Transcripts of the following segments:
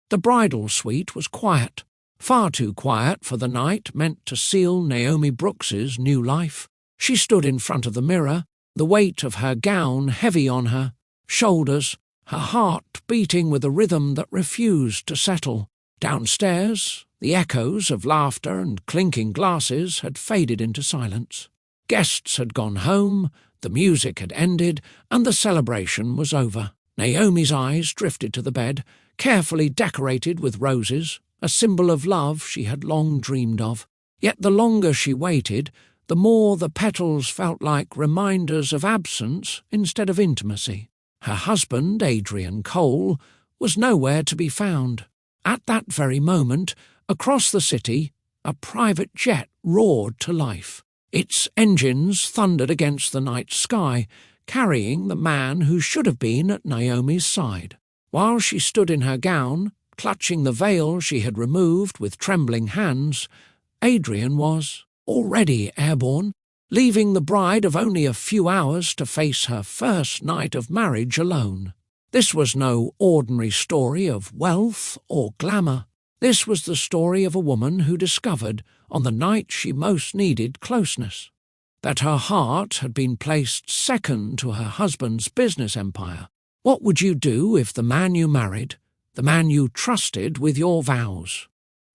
The bridal suite was quiet, far too quiet for the night meant to seal Naomi Brooks's new life. She stood in front of the mirror, the weight of her gown heavy on her shoulders, her heart beating with a rhythm that refused to settle. Downstairs, the echoes of laughter and clinking glasses had faded into silence. Guests had gone home, the music had ended, and the celebration was over. Naomi's eyes drifted to the bed, carefully decorated with roses, a symbol of love she had long dreamed of. Yet the longer she waited, the more the petals felt like reminders of absence instead of intimacy. Her husband, Adrian Cole, was nowhere to be found. At that very moment, across the city, a private jet roared to life. Its engines thundered against the night sky, carrying the man who should have been at Naomi's side. While she stood in her gown, clutching the veil she had removed with trembling hands, Adrian was already airborne, leaving the bride of only a few hours to face her first night of marriage alone. This was no ordinary story of wealth or glamour. This was the story of a woman who discovered, on the night she most needed closeness, that her heart had been placed second to her husband's business empire. What would you do if the man you married, the man you trusted with your vows,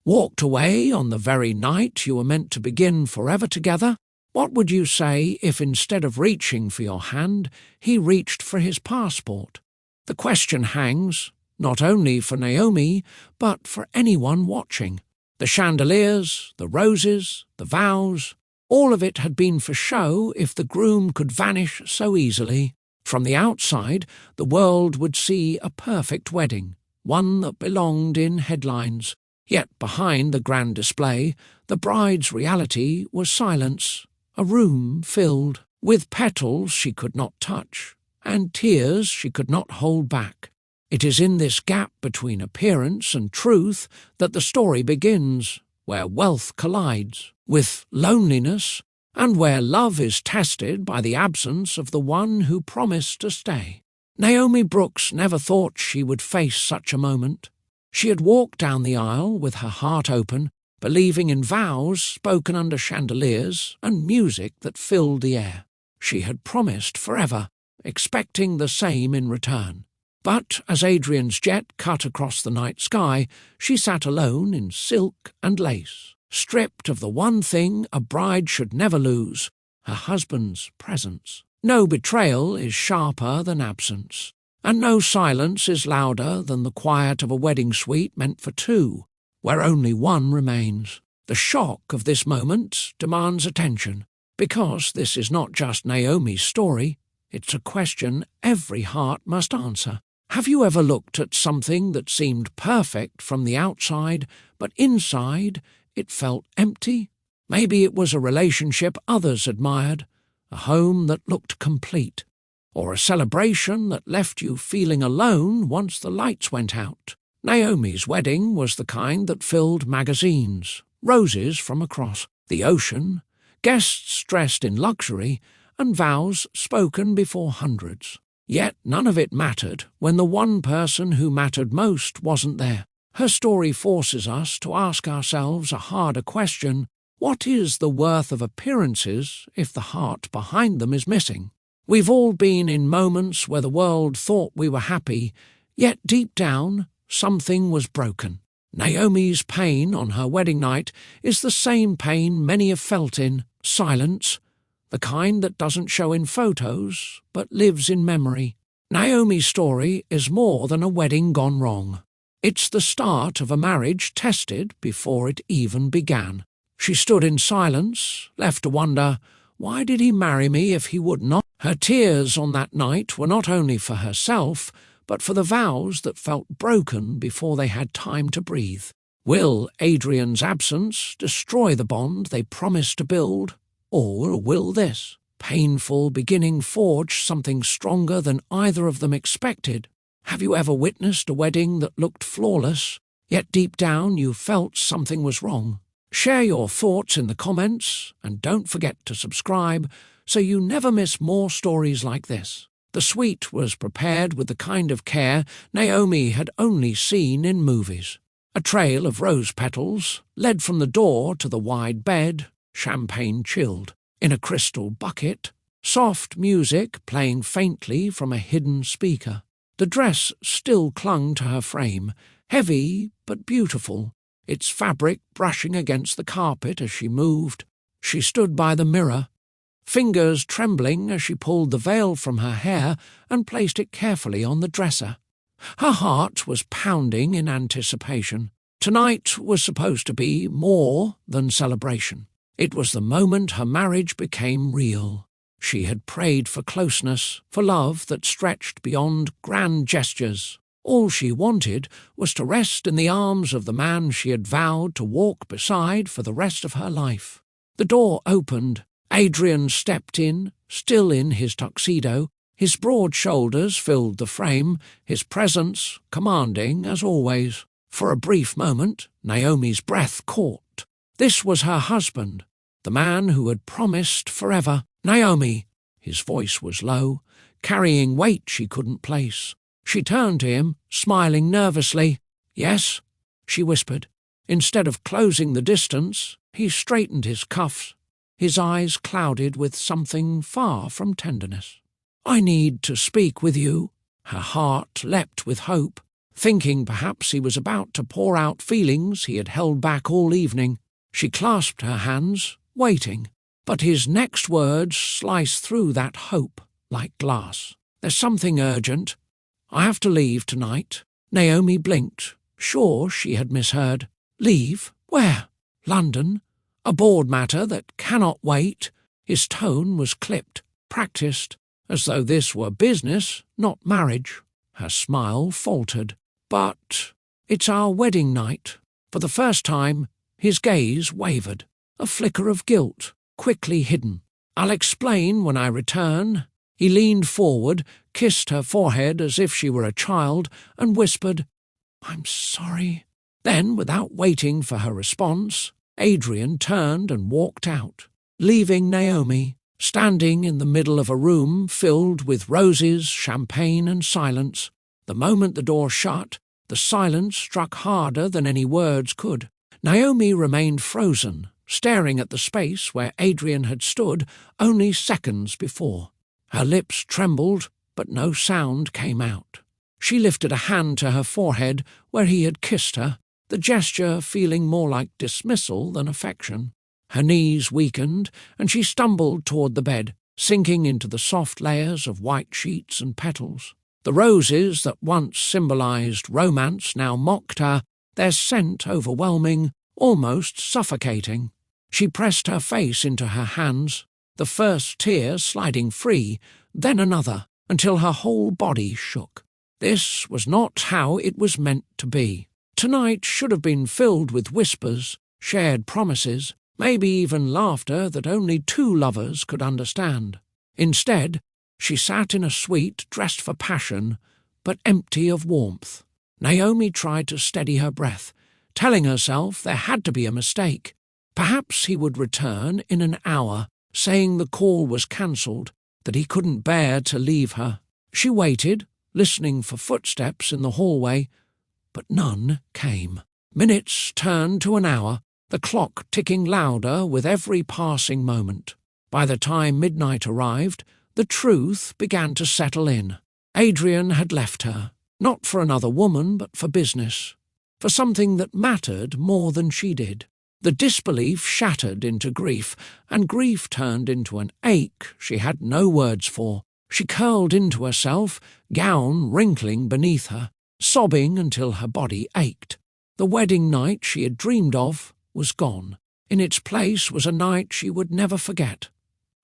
walked away on the very night you were meant to begin forever together? What would you say if instead of reaching for your hand, he reached for his passport? The question hangs, not only for Naomi, but for anyone watching. The chandeliers, the roses, the vows, all of it had been for show if the groom could vanish so easily. From the outside, the world would see a perfect wedding, one that belonged in headlines. Yet behind the grand display, the bride's reality was silence, a room filled with petals she could not touch, and tears she could not hold back. It is in this gap between appearance and truth that the story begins, where wealth collides with loneliness, and where love is tested by the absence of the one who promised to stay. Naomi Brooks never thought she would face such a moment. She had walked down the aisle with her heart open, believing in vows spoken under chandeliers and music that filled the air. She had promised forever, expecting the same in return. But as Adrian's jet cut across the night sky, she sat alone in silk and lace, stripped of the one thing a bride should never lose, her husband's presence. No betrayal is sharper than absence, and no silence is louder than the quiet of a wedding suite meant for two, where only one remains. The shock of this moment demands attention, because this is not just Naomi's story, it's a question every heart must answer. Have you ever looked at something that seemed perfect from the outside, but inside it felt empty? Maybe it was a relationship others admired, a home that looked complete, or a celebration that left you feeling alone once the lights went out. Naomi's wedding was the kind that filled magazines, roses from across the ocean, guests dressed in luxury, and vows spoken before hundreds. Yet none of it mattered when the one person who mattered most wasn't there. Her story forces us to ask ourselves a harder question: what is the worth of appearances if the heart behind them is missing? We've all been in moments where the world thought we were happy, yet deep down something was broken. Naomi's pain on her wedding night is the same pain many have felt in silence, the kind that doesn't show in photos but lives in memory. Naomi's story is more than a wedding gone wrong. It's the start of a marriage tested before it even began. She stood in silence, left to wonder, why did he marry me if he would not? Her tears on that night were not only for herself, but for the vows that felt broken before they had time to breathe. Will Adrian's absence destroy the bond they promised to build? Or will this painful beginning forge something stronger than either of them expected? Have you ever witnessed a wedding that looked flawless, yet deep down you felt something was wrong? Share your thoughts in the comments, and don't forget to subscribe so you never miss more stories like this. The suite was prepared with the kind of care Naomi had only seen in movies. A trail of rose petals led from the door to the wide bed, champagne chilled, in a crystal bucket, soft music playing faintly from a hidden speaker. The dress still clung to her frame, heavy but beautiful, its fabric brushing against the carpet as she moved. She stood by the mirror, fingers trembling as she pulled the veil from her hair and placed it carefully on the dresser. Her heart was pounding in anticipation. Tonight was supposed to be more than celebration. It was the moment her marriage became real. She had prayed for closeness, for love that stretched beyond grand gestures. All she wanted was to rest in the arms of the man she had vowed to walk beside for the rest of her life. The door opened. Adrian stepped in, still in his tuxedo. His broad shoulders filled the frame, his presence commanding as always. For a brief moment, Naomi's breath caught. This was her husband, the man who had promised forever. "Naomi," his voice was low, carrying weight she couldn't place. She turned to him, smiling nervously. "Yes," she whispered. Instead of closing the distance, he straightened his cuffs, his eyes clouded with something far from tenderness. "I need to speak with you." Her heart leapt with hope, thinking perhaps he was about to pour out feelings he had held back all evening. She clasped her hands, waiting, but his next words sliced through that hope like glass. "There's something urgent. I have to leave tonight." Naomi blinked, sure she had misheard. "Leave? Where?" "London. A board matter that cannot wait." His tone was clipped, practiced, as though this were business, not marriage. Her smile faltered. "But it's our wedding night." For the first time, his gaze wavered, a flicker of guilt, quickly hidden. "I'll explain when I return." He leaned forward, kissed her forehead as if she were a child, and whispered, "I'm sorry." Then, without waiting for her response, Adrian turned and walked out, leaving Naomi standing in the middle of a room filled with roses, champagne, and silence. The moment the door shut, the silence struck harder than any words could. Naomi remained frozen, staring at the space where Adrian had stood only seconds before. Her lips trembled, but no sound came out. She lifted a hand to her forehead where he had kissed her, the gesture feeling more like dismissal than affection. Her knees weakened, and she stumbled toward the bed, sinking into the soft layers of white sheets and petals. The roses that once symbolized romance now mocked her, their scent overwhelming, almost suffocating. She pressed her face into her hands, the first tear sliding free, then another, until her whole body shook. This was not how it was meant to be. Tonight should have been filled with whispers, shared promises, maybe even laughter that only two lovers could understand. Instead, she sat in a suite dressed for passion, but empty of warmth. Naomi tried to steady her breath, telling herself there had to be a mistake. Perhaps he would return in an hour, saying the call was cancelled, that he couldn't bear to leave her. She waited, listening for footsteps in the hallway, but none came. Minutes turned to an hour, the clock ticking louder with every passing moment. By the time midnight arrived, the truth began to settle in. Adrian had left her, not for another woman, but for business, for something that mattered more than she did. The disbelief shattered into grief, and grief turned into an ache she had no words for. She curled into herself, gown wrinkling beneath her, sobbing until her body ached. The wedding night she had dreamed of was gone. In its place was a night she would never forget.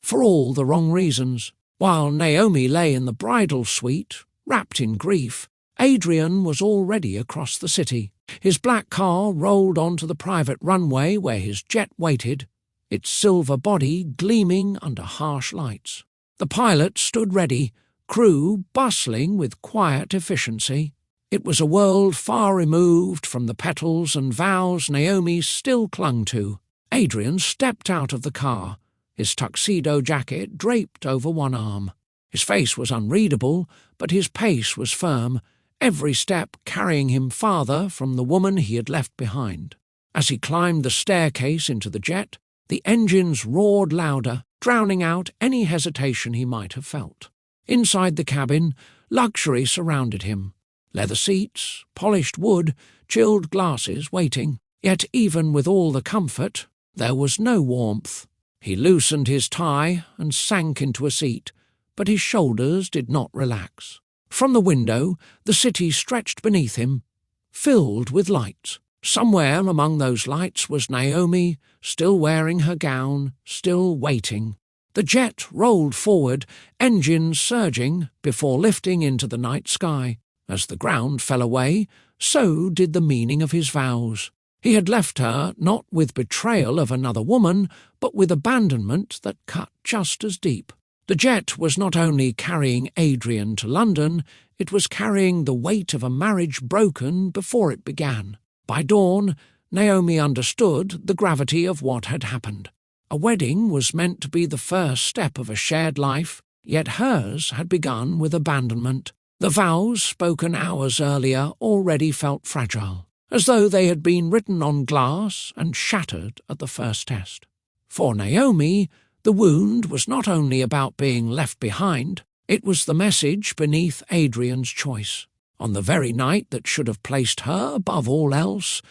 For all the wrong reasons. While Naomi lay in the bridal suite, wrapped in grief, Adrian was already across the city. His black car rolled onto the private runway where his jet waited, its silver body gleaming under harsh lights. The pilot stood ready, crew bustling with quiet efficiency. It was a world far removed from the petals and vows Naomi still clung to. Adrian stepped out of the car, his tuxedo jacket draped over one arm. His face was unreadable, but his pace was firm, every step carrying him farther from the woman he had left behind. As he climbed the staircase into the jet, the engines roared louder, drowning out any hesitation he might have felt. Inside the cabin, luxury surrounded him. Leather seats, polished wood, chilled glasses waiting. Yet even with all the comfort, there was no warmth. He loosened his tie and sank into a seat, but his shoulders did not relax. From the window, the city stretched beneath him, filled with lights. Somewhere among those lights was Naomi, still wearing her gown, still waiting. The jet rolled forward, engines surging, before lifting into the night sky. As the ground fell away, so did the meaning of his vows. He had left her not with betrayal of another woman, but with abandonment that cut just as deep. The jet was not only carrying Adrian to London, it was carrying the weight of a marriage broken before it began. By dawn, Naomi understood the gravity of what had happened. A wedding was meant to be the first step of a shared life, yet hers had begun with abandonment. The vows, spoken hours earlier, already felt fragile, as though they had been written on glass and shattered at the first test. For Naomi, the wound was not only about being left behind, it was the message beneath Adrian's choice. On the very night that should have placed her above all else,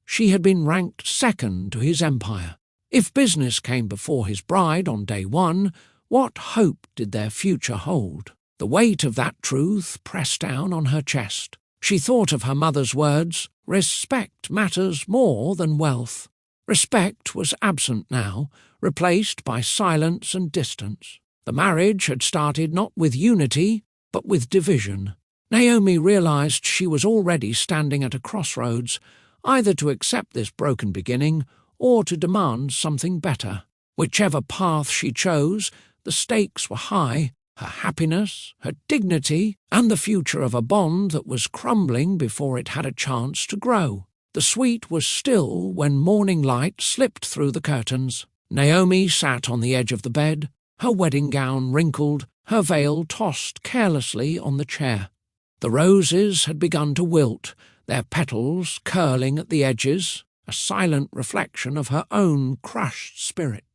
she had been ranked second to his empire. If business came before his bride on day one, what hope did their future hold? The weight of that truth pressed down on her chest. She thought of her mother's words, "Respect matters more than wealth." Respect was absent now, replaced by silence and distance. The marriage had started not with unity, but with division. Naomi realized she was already standing at a crossroads, either to accept this broken beginning or to demand something better. Whichever path she chose, the stakes were high. Her happiness, her dignity, and the future of a bond that was crumbling before it had a chance to grow. The suite was still when morning light slipped through the curtains. Naomi sat on the edge of the bed, her wedding gown wrinkled, her veil tossed carelessly on the chair. The roses had begun to wilt, their petals curling at the edges, a silent reflection of her own crushed spirit.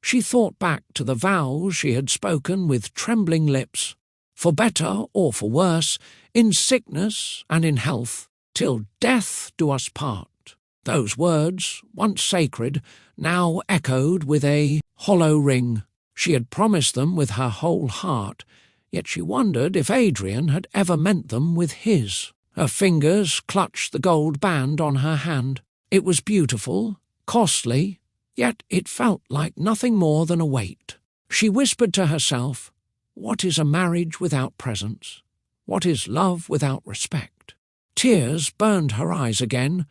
She thought back to the vows she had spoken with trembling lips, for better or for worse, in sickness and in health, till death do us part. Those words, once sacred, now echoed with a hollow ring. She had promised them with her whole heart, yet she wondered if Adrian had ever meant them with his. Her fingers clutched the gold band on her hand. It was beautiful, costly, yet it felt like nothing more than a weight. She whispered to herself, "What is a marriage without presence? What is love without respect?" Tears burned her eyes again,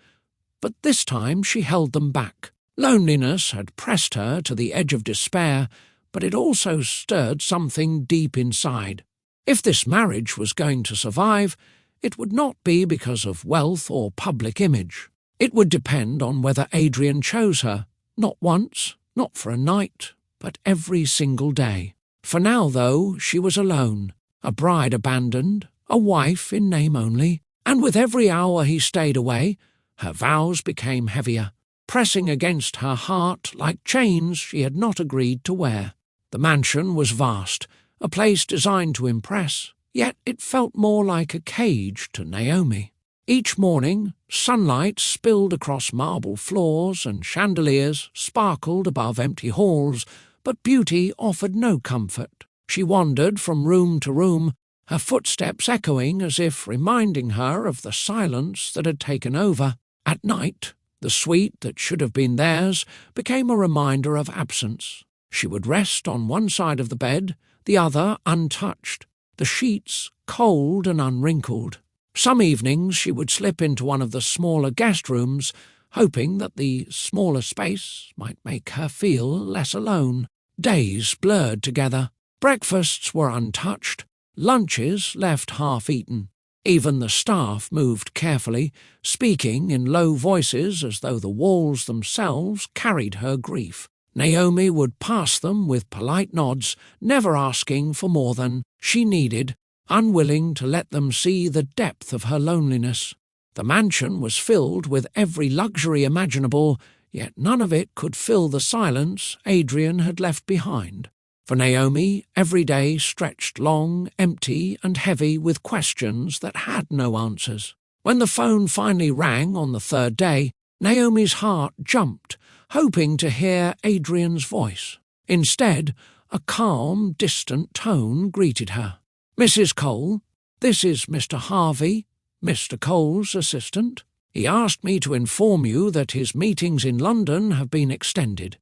but this time she held them back. Loneliness had pressed her to the edge of despair, but it also stirred something deep inside. If this marriage was going to survive, it would not be because of wealth or public image. It would depend on whether Adrian chose her. Not once, not for a night, but every single day. For now, though, she was alone, a bride abandoned, a wife in name only, and with every hour he stayed away, her vows became heavier, pressing against her heart like chains she had not agreed to wear. The mansion was vast, a place designed to impress, yet it felt more like a cage to Naomi. Each morning, sunlight spilled across marble floors and chandeliers sparkled above empty halls, but beauty offered no comfort. She wandered from room to room, her footsteps echoing as if reminding her of the silence that had taken over. At night, the suite that should have been theirs became a reminder of absence. She would rest on one side of the bed, the other untouched, the sheets cold and unwrinkled. Some evenings she would slip into one of the smaller guest rooms, hoping that the smaller space might make her feel less alone. Days blurred together. Breakfasts were untouched, lunches left half-eaten. Even the staff moved carefully, speaking in low voices as though the walls themselves carried her grief. Naomi would pass them with polite nods, never asking for more than she needed, unwilling to let them see the depth of her loneliness. The mansion was filled with every luxury imaginable, yet none of it could fill the silence Adrian had left behind. For Naomi, every day stretched long, empty, and heavy with questions that had no answers. When the phone finally rang on the third day, Naomi's heart jumped, hoping to hear Adrian's voice. Instead, a calm, distant tone greeted her. "Mrs. Cole, this is Mr. Harvey, Mr. Cole's assistant. He asked me to inform you that his meetings in London have been extended.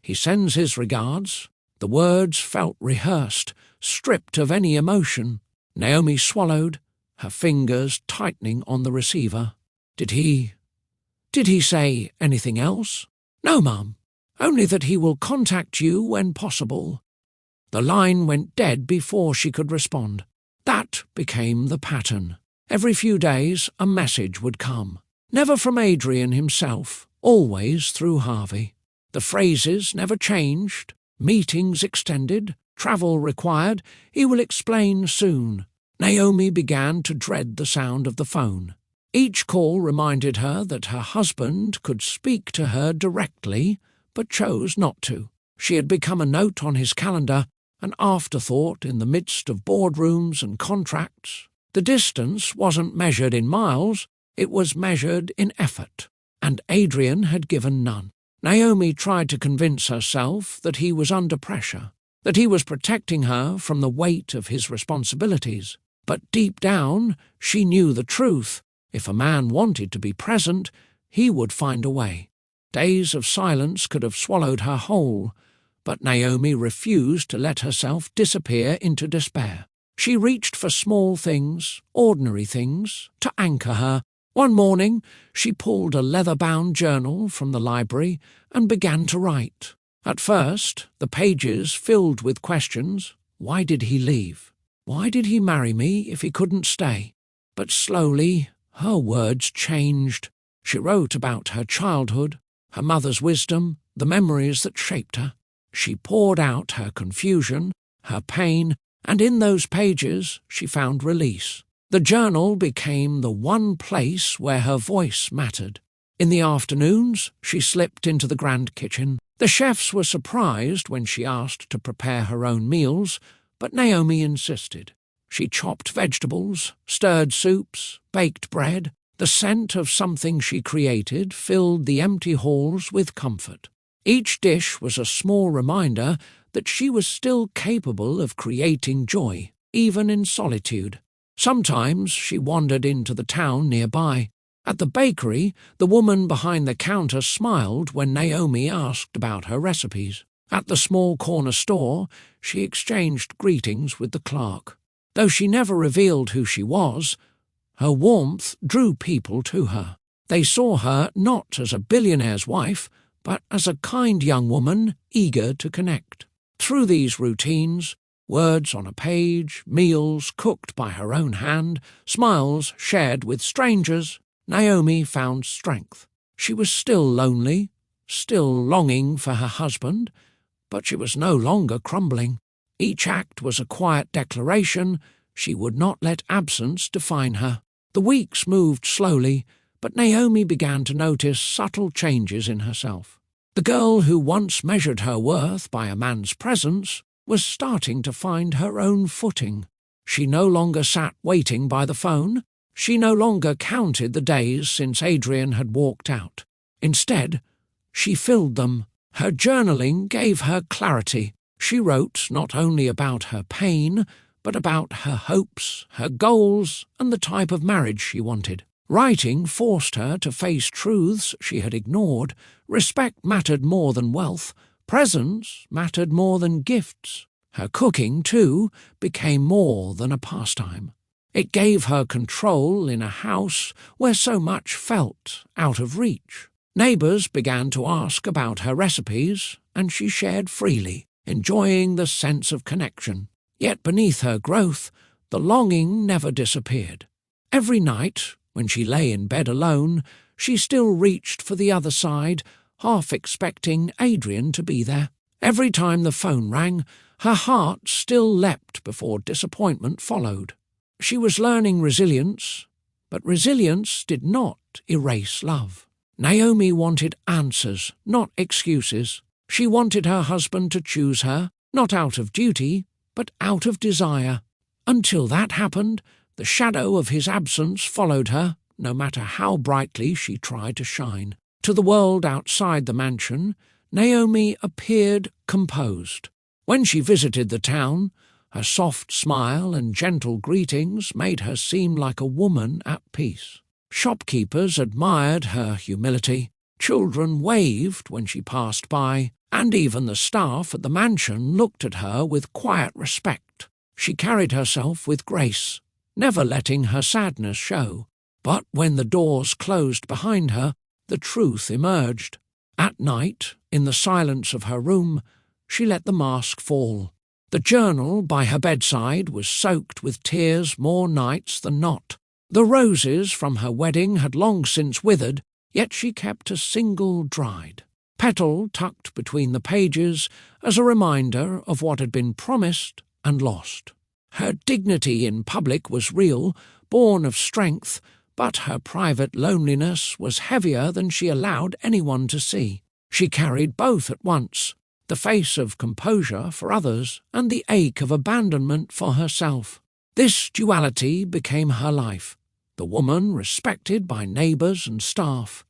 He sends his regards." The words felt rehearsed, stripped of any emotion. Naomi swallowed, her fingers tightening on the receiver. Did he say anything else?" "No, ma'am. Only that he will contact you when possible." The line went dead before she could respond. That became the pattern. Every few days a message would come. Never from Adrian himself, always through Harvey. The phrases never changed. Meetings extended, travel required, he will explain soon. Naomi began to dread the sound of the phone. Each call reminded her that her husband could speak to her directly, but chose not to. She had become a note on his calendar, an afterthought in the midst of boardrooms and contracts. The distance wasn't measured in miles, it was measured in effort, and Adrian had given none. Naomi tried to convince herself that he was under pressure, that he was protecting her from the weight of his responsibilities. But deep down, she knew the truth. If a man wanted to be present, he would find a way. Days of silence could have swallowed her whole, but Naomi refused to let herself disappear into despair. She reached for small things, ordinary things, to anchor her. One morning, she pulled a leather-bound journal from the library and began to write. At first, the pages filled with questions. Why did he leave? Why did he marry me if he couldn't stay? But slowly, her words changed. She wrote about her childhood, her mother's wisdom, the memories that shaped her. She poured out her confusion, her pain, and in those pages she found release. The journal became the one place where her voice mattered. In the afternoons, she slipped into the grand kitchen. The chefs were surprised when she asked to prepare her own meals, but Naomi insisted. She chopped vegetables, stirred soups, baked bread. The scent of something she created filled the empty halls with comfort. Each dish was a small reminder that she was still capable of creating joy, even in solitude. Sometimes she wandered into the town nearby. At the bakery, the woman behind the counter smiled when Naomi asked about her recipes. At the small corner store, she exchanged greetings with the clerk. Though she never revealed who she was, her warmth drew people to her. They saw her not as a billionaire's wife, but as a kind young woman eager to connect. Through these routines, words on a page, meals cooked by her own hand, smiles shared with strangers, Naomi found strength. She was still lonely, still longing for her husband, but she was no longer crumbling. Each act was a quiet declaration. She would not let absence define her. The weeks moved slowly, but Naomi began to notice subtle changes in herself. The girl who once measured her worth by a man's presence was starting to find her own footing. She no longer sat waiting by the phone. She no longer counted the days since Adrian had walked out. Instead, she filled them. Her journaling gave her clarity. She wrote not only about her pain, but about her hopes, her goals, and the type of marriage she wanted. Writing forced her to face truths she had ignored. Respect mattered more than wealth. Presents mattered more than gifts. Her cooking, too, became more than a pastime. It gave her control in a house where so much felt out of reach. Neighbours began to ask about her recipes, and she shared freely, enjoying the sense of connection. Yet beneath her growth, the longing never disappeared. Every night, when she lay in bed alone, she still reached for the other side, half expecting Adrian to be there. Every time the phone rang, her heart still leapt before disappointment followed. She was learning resilience, but resilience did not erase love. Naomi wanted answers, not excuses. She wanted her husband to choose her, not out of duty, but out of desire. Until that happened, the shadow of his absence followed her, no matter how brightly she tried to shine. To the world outside the mansion, Naomi appeared composed. When she visited the town, her soft smile and gentle greetings made her seem like a woman at peace. Shopkeepers admired her humility, children waved when she passed by, and even the staff at the mansion looked at her with quiet respect. She carried herself with grace, never letting her sadness show. But when the doors closed behind her, the truth emerged. At night, in the silence of her room, she let the mask fall. The journal by her bedside was soaked with tears more nights than not. The roses from her wedding had long since withered, yet she kept a single dried petal tucked between the pages as a reminder of what had been promised and lost. Her dignity in public was real, born of strength, but her private loneliness was heavier than she allowed anyone to see. She carried both at once, the face of composure for others and the ache of abandonment for herself. This duality became her life, the woman respected by neighbours and staff,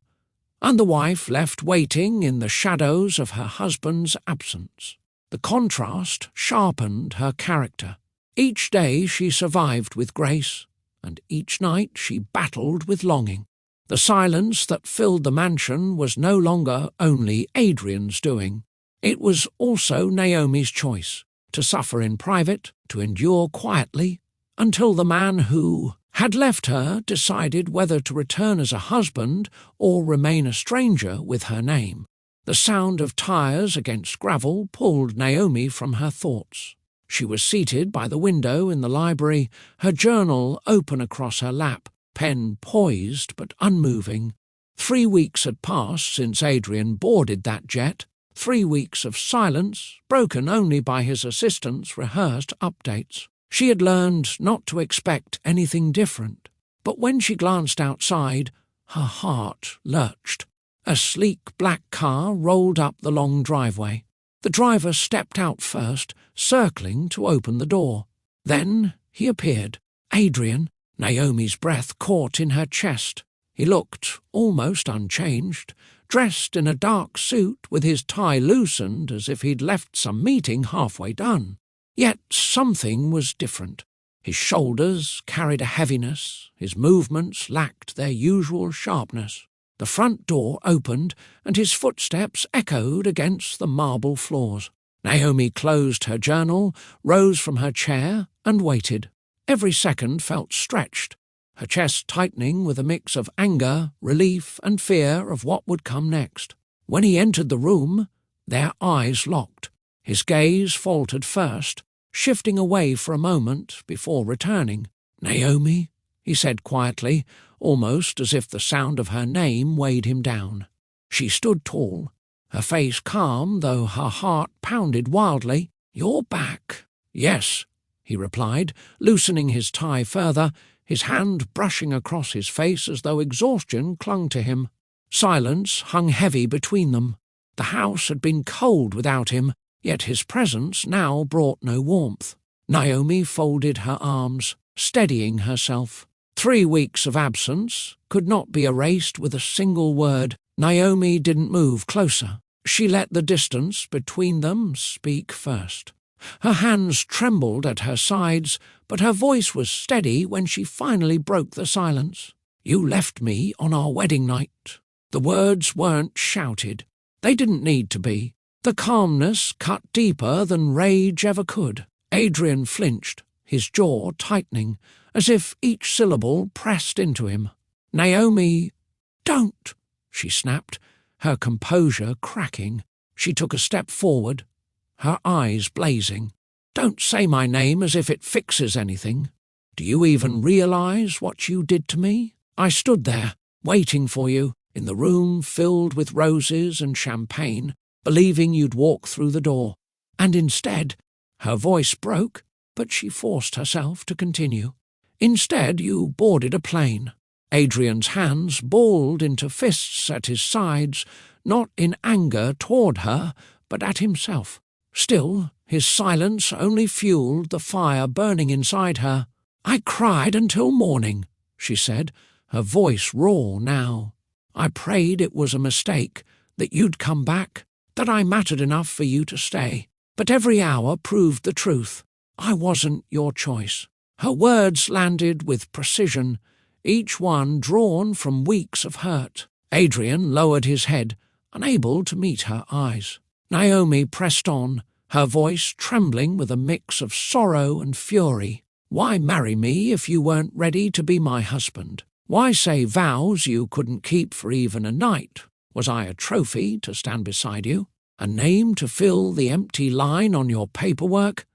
and the wife left waiting in the shadows of her husband's absence. The contrast sharpened her character. Each day she survived with grace, and each night she battled with longing. The silence that filled the mansion was no longer only Adrian's doing. It was also Naomi's choice, to suffer in private, to endure quietly, until the man who had left her decided whether to return as a husband or remain a stranger with her name. The sound of tires against gravel pulled Naomi from her thoughts. She was seated by the window in the library, her journal open across her lap, pen poised but unmoving. 3 weeks had passed since Adrian boarded that jet, 3 weeks of silence, broken only by his assistant's rehearsed updates. She had learned not to expect anything different, but when she glanced outside, her heart lurched. A sleek black car rolled up the long driveway. The driver stepped out first, circling to open the door. Then he appeared. Adrian. Naomi's breath caught in her chest. He looked almost unchanged, dressed in a dark suit with his tie loosened as if he'd left some meeting halfway done. Yet something was different. His shoulders carried a heaviness, his movements lacked their usual sharpness. The front door opened, and his footsteps echoed against the marble floors. Naomi closed her journal, rose from her chair, and waited. Every second felt stretched, her chest tightening with a mix of anger, relief, and fear of what would come next. When he entered the room, their eyes locked. His gaze faltered first, shifting away for a moment before returning. "Naomi," he said quietly, almost as if the sound of her name weighed him down. She stood tall, her face calm though her heart pounded wildly. "You're back." "Yes," he replied, loosening his tie further, his hand brushing across his face as though exhaustion clung to him. Silence hung heavy between them. The house had been cold without him, yet his presence now brought no warmth. Naomi folded her arms, steadying herself. 3 weeks of absence could not be erased with a single word. Naomi didn't move closer. She let the distance between them speak first. Her hands trembled at her sides, but her voice was steady when she finally broke the silence. "You left me on our wedding night." The words weren't shouted. They didn't need to be. The calmness cut deeper than rage ever could. Adrian flinched, his jaw tightening, as if each syllable pressed into him. "Naomi, don't," she snapped, her composure cracking. She took a step forward, her eyes blazing. "Don't say my name as if it fixes anything. Do you even realize what you did to me? I stood there, waiting for you, in the room filled with roses and champagne, believing you'd walk through the door. And instead, her voice broke, but she forced herself to continue. Instead, you boarded a plane. Adrian's hands balled into fists at his sides, not in anger toward her, but at himself. Still, his silence only fueled the fire burning inside her. "I cried until morning," she said, her voice raw now. "I prayed it was a mistake, that you'd come back, that I mattered enough for you to stay. But every hour proved the truth. I wasn't your choice." Her words landed with precision, each one drawn from weeks of hurt. Adrian lowered his head, unable to meet her eyes. Naomi pressed on, her voice trembling with a mix of sorrow and fury. "Why marry me if you weren't ready to be my husband? Why say vows you couldn't keep for even a night? Was I a trophy to stand beside you? A name to fill the empty line on your paperwork?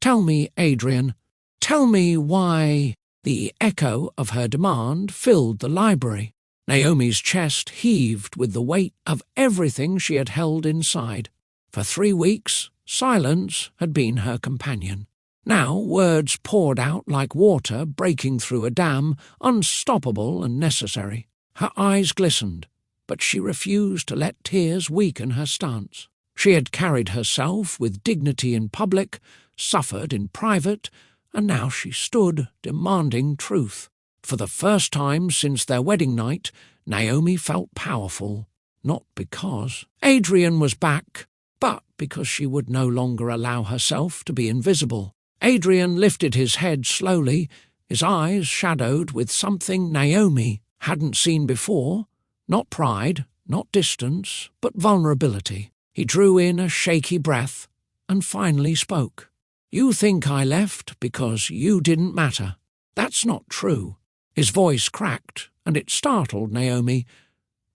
Tell me, Adrian, tell me why—" The echo of her demand filled the library. Naomi's chest heaved with the weight of everything she had held inside. For 3 weeks, silence had been her companion. Now words poured out like water breaking through a dam, unstoppable and necessary. Her eyes glistened, but she refused to let tears weaken her stance. She had carried herself with dignity in public, suffered in private, and now she stood demanding truth. For the first time since their wedding night, Naomi felt powerful, not because Adrian was back, but because she would no longer allow herself to be invisible. Adrian lifted his head slowly, his eyes shadowed with something Naomi hadn't seen before, not pride, not distance, but vulnerability. He drew in a shaky breath and finally spoke. "You think I left because you didn't matter. That's not true." His voice cracked, and it startled Naomi.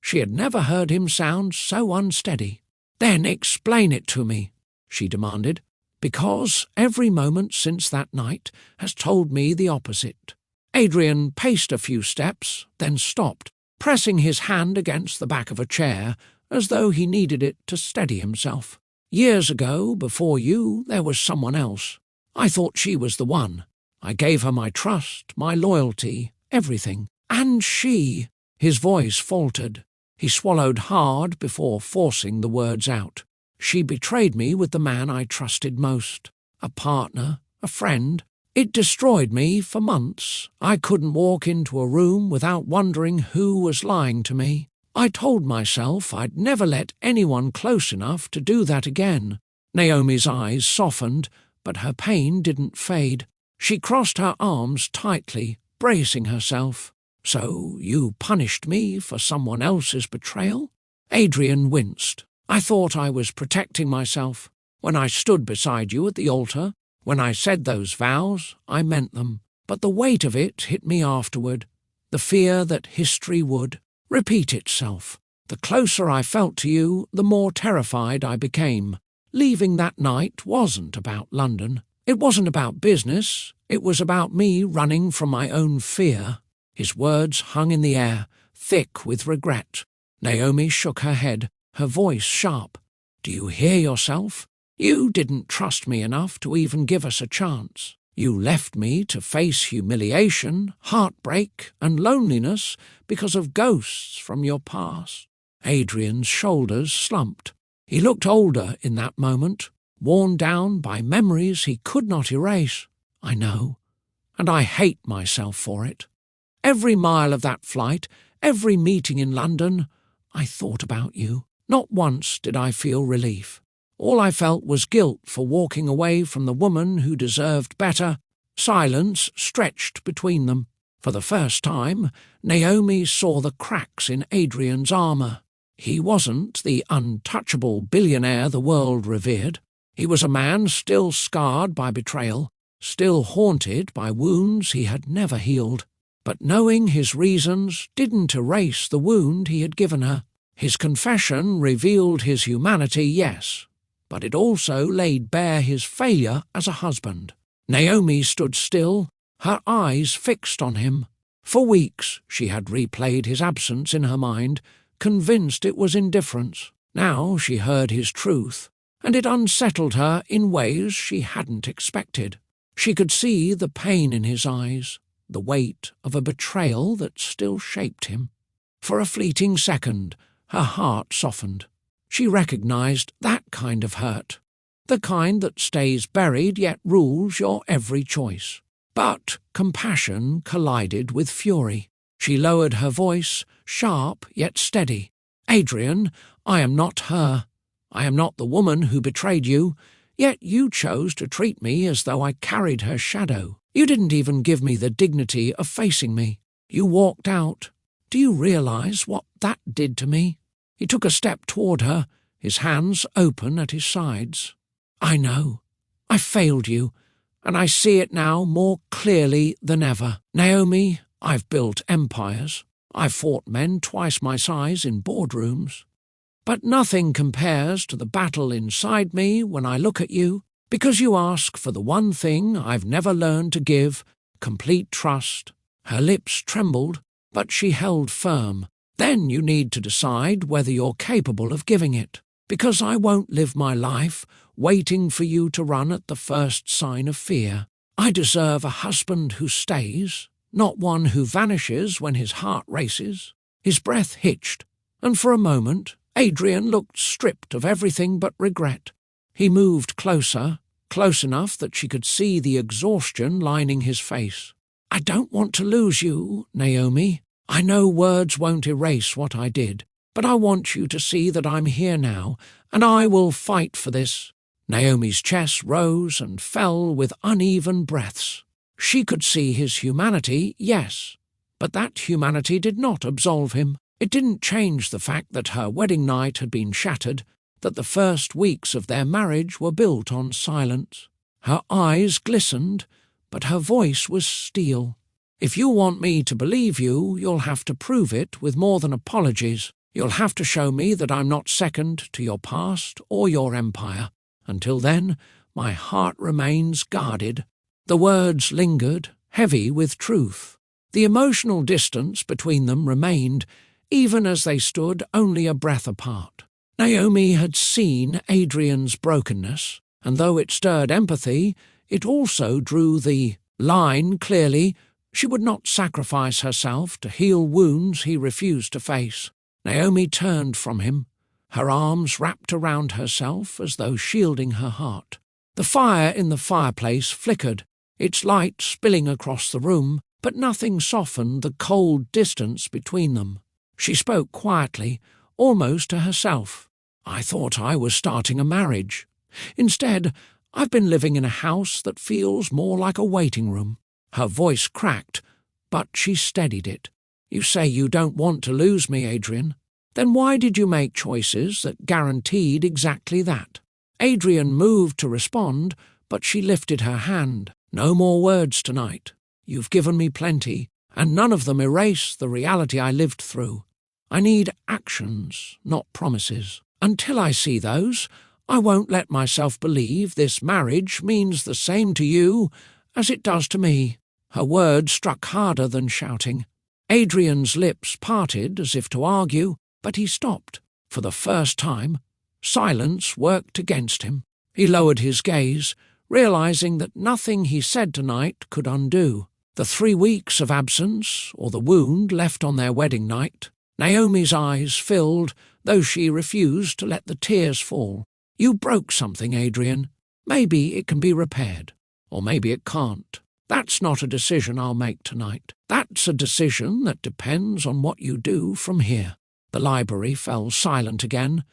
She had never heard him sound so unsteady. "Then explain it to me," she demanded, "because every moment since that night has told me the opposite." Adrian paced a few steps, then stopped, pressing his hand against the back of a chair, as though he needed it to steady himself. "Years ago, before you, there was someone else. I thought she was the one. I gave her my trust, my loyalty, everything. And she—" His voice faltered. He swallowed hard before forcing the words out. "She betrayed me with the man I trusted most. A partner, a friend. It destroyed me for months. I couldn't walk into a room without wondering who was lying to me. I told myself I'd never let anyone close enough to do that again." Naomi's eyes softened, but her pain didn't fade. She crossed her arms tightly, bracing herself. "So you punished me for someone else's betrayal?" Adrian winced. "I thought I was protecting myself. When I stood beside you at the altar, when I said those vows, I meant them. But the weight of it hit me afterward, the fear that history would repeat itself. The closer I felt to you, the more terrified I became. Leaving that night wasn't about London. It wasn't about business. It was about me running from my own fear." His words hung in the air, thick with regret. Naomi shook her head, her voice sharp. "Do you hear yourself? You didn't trust me enough to even give us a chance. You left me to face humiliation, heartbreak, and loneliness because of ghosts from your past." Adrian's shoulders slumped. He looked older in that moment, worn down by memories he could not erase. "I know, and I hate myself for it. Every mile of that flight, every meeting in London, I thought about you. Not once did I feel relief. All I felt was guilt for walking away from the woman who deserved better." Silence stretched between them. For the first time, Naomi saw the cracks in Adrian's armour. He wasn't the untouchable billionaire the world revered. He was a man still scarred by betrayal, still haunted by wounds he had never healed. But knowing his reasons didn't erase the wound he had given her. His confession revealed his humanity, yes, but it also laid bare his failure as a husband. Naomi stood still, her eyes fixed on him. For weeks she had replayed his absence in her mind, convinced it was indifference. Now she heard his truth, and it unsettled her in ways she hadn't expected. She could see the pain in his eyes, the weight of a betrayal that still shaped him. For a fleeting second, her heart softened. She recognized that kind of hurt, the kind that stays buried yet rules your every choice. But compassion collided with fury. She lowered her voice, sharp yet steady. "Adrian, I am not her. I am not the woman who betrayed you, yet you chose to treat me as though I carried her shadow. You didn't even give me the dignity of facing me. You walked out. Do you realize what that did to me?" He took a step toward her, his hands open at his sides. "I know. I failed you, and I see it now more clearly than ever. Naomi, I've built empires. I've fought men twice my size in boardrooms. But nothing compares to the battle inside me when I look at you, because you ask for the one thing I've never learned to give, complete trust." Her lips trembled, but she held firm. "Then you need to decide whether you're capable of giving it, because I won't live my life waiting for you to run at the first sign of fear. I deserve a husband who stays, not one who vanishes when his heart races." His breath hitched, and for a moment Adrian looked stripped of everything but regret. He moved closer, close enough that she could see the exhaustion lining his face. "I don't want to lose you, Naomi. I know words won't erase what I did, but I want you to see that I'm here now, and I will fight for this." Naomi's chest rose and fell with uneven breaths. She could see his humanity, yes, but that humanity did not absolve him. It didn't change the fact that her wedding night had been shattered, that the first weeks of their marriage were built on silence. Her eyes glistened, but her voice was steel. "If you want me to believe you, you'll have to prove it with more than apologies. You'll have to show me that I'm not second to your past or your empire. Until then, my heart remains guarded." The words lingered, heavy with truth. The emotional distance between them remained, even as they stood only a breath apart. Naomi had seen Adrian's brokenness, and though it stirred empathy, it also drew the line clearly. She would not sacrifice herself to heal wounds he refused to face. Naomi turned from him, her arms wrapped around herself as though shielding her heart. The fire in the fireplace flickered, its light spilling across the room, but nothing softened the cold distance between them. She spoke quietly, almost to herself. "I thought I was starting a marriage. Instead, I've been living in a house that feels more like a waiting room." Her voice cracked, but she steadied it. "You say you don't want to lose me, Adrian. Then why did you make choices that guaranteed exactly that?" Adrian moved to respond, but she lifted her hand. "No more words tonight. You've given me plenty, and none of them erase the reality I lived through. I need actions, not promises. Until I see those, I won't let myself believe this marriage means the same to you as it does to me." Her words struck harder than shouting. Adrian's lips parted as if to argue, but he stopped. For the first time, silence worked against him. He lowered his gaze, realizing that nothing he said tonight could undo the 3 weeks of absence or the wound left on their wedding night. Naomi's eyes filled, though she refused to let the tears fall. "You broke something, Adrian. Maybe it can be repaired, or maybe it can't. That's not a decision I'll make tonight. That's a decision that depends on what you do from here." The library fell silent again,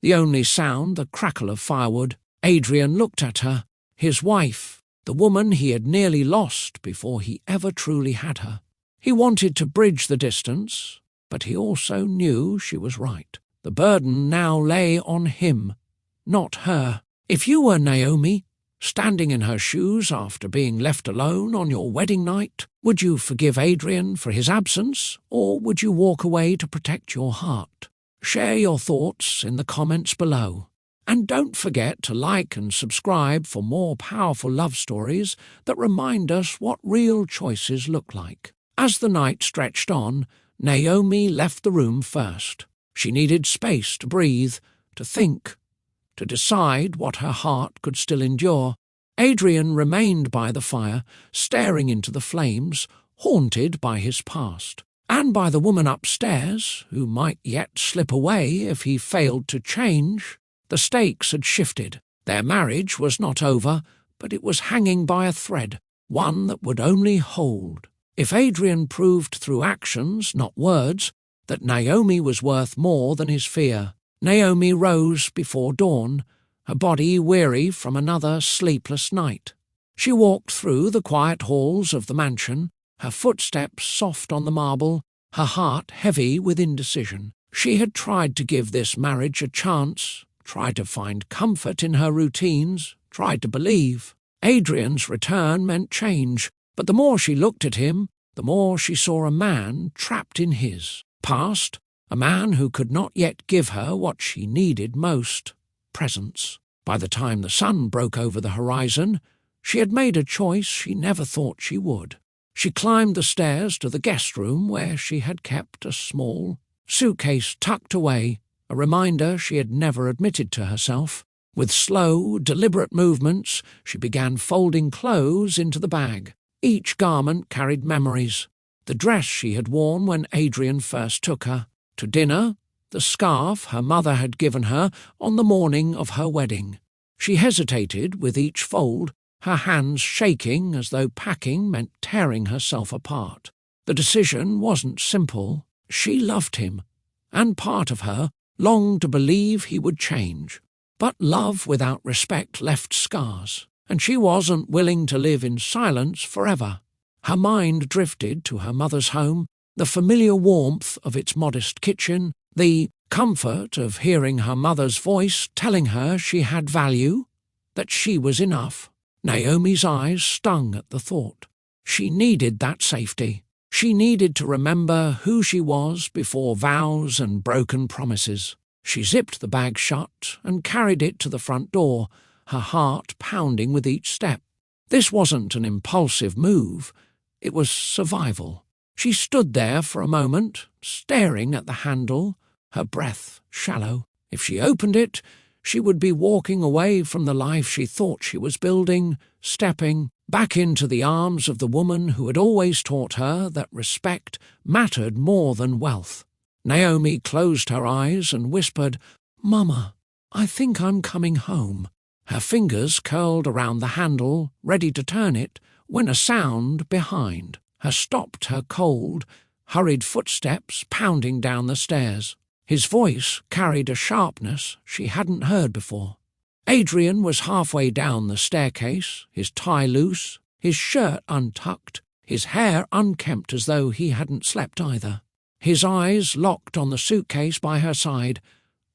the only sound the crackle of firewood. Adrian looked at her, his wife, the woman he had nearly lost before he ever truly had her. He wanted to bridge the distance, but he also knew she was right. The burden now lay on him, not her. If you were Naomi, standing in her shoes after being left alone on your wedding night, would you forgive Adrian for his absence, or would you walk away to protect your heart? Share your thoughts in the comments below. And don't forget to like and subscribe for more powerful love stories that remind us what real choices look like. As the night stretched on, Naomi left the room first. She needed space to breathe, to think, to decide what her heart could still endure. Adrian remained by the fire, staring into the flames, haunted by his past, and by the woman upstairs, who might yet slip away if he failed to change. The stakes had shifted. Their marriage was not over, but it was hanging by a thread, one that would only hold. If Adrian proved through actions, not words, that Naomi was worth more than his fear. Naomi rose before dawn, her body weary from another sleepless night. She walked through the quiet halls of the mansion, her footsteps soft on the marble, her heart heavy with indecision. She had tried to give this marriage a chance, tried to find comfort in her routines, tried to believe. Adrian's return meant change, but the more she looked at him, the more she saw a man trapped in his past, a man who could not yet give her what she needed most, presence. By the time the sun broke over the horizon, she had made a choice she never thought she would. She climbed the stairs to the guest room where she had kept a small suitcase tucked away, a reminder she had never admitted to herself. With slow, deliberate movements, she began folding clothes into the bag. Each garment carried memories. The dress she had worn when Adrian first took her to dinner, the scarf her mother had given her on the morning of her wedding. She hesitated with each fold, her hands shaking as though packing meant tearing herself apart. The decision wasn't simple. She loved him, and part of her longed to believe he would change. But love without respect left scars, and she wasn't willing to live in silence forever. Her mind drifted to her mother's home, the familiar warmth of its modest kitchen, the comfort of hearing her mother's voice telling her she had value, that she was enough. Naomi's eyes stung at the thought. She needed that safety. She needed to remember who she was before vows and broken promises. She zipped the bag shut and carried it to the front door, her heart pounding with each step. This wasn't an impulsive move. It was survival. She stood there for a moment, staring at the handle, her breath shallow. If she opened it, she would be walking away from the life she thought she was building, stepping back into the arms of the woman who had always taught her that respect mattered more than wealth. Naomi closed her eyes and whispered, "Mama, I think I'm coming home." Her fingers curled around the handle, ready to turn it, when a sound behind her stopped her cold, hurried footsteps pounding down the stairs. His voice carried a sharpness she hadn't heard before. Adrian was halfway down the staircase, his tie loose, his shirt untucked, his hair unkempt as though he hadn't slept either. His eyes locked on the suitcase by her side,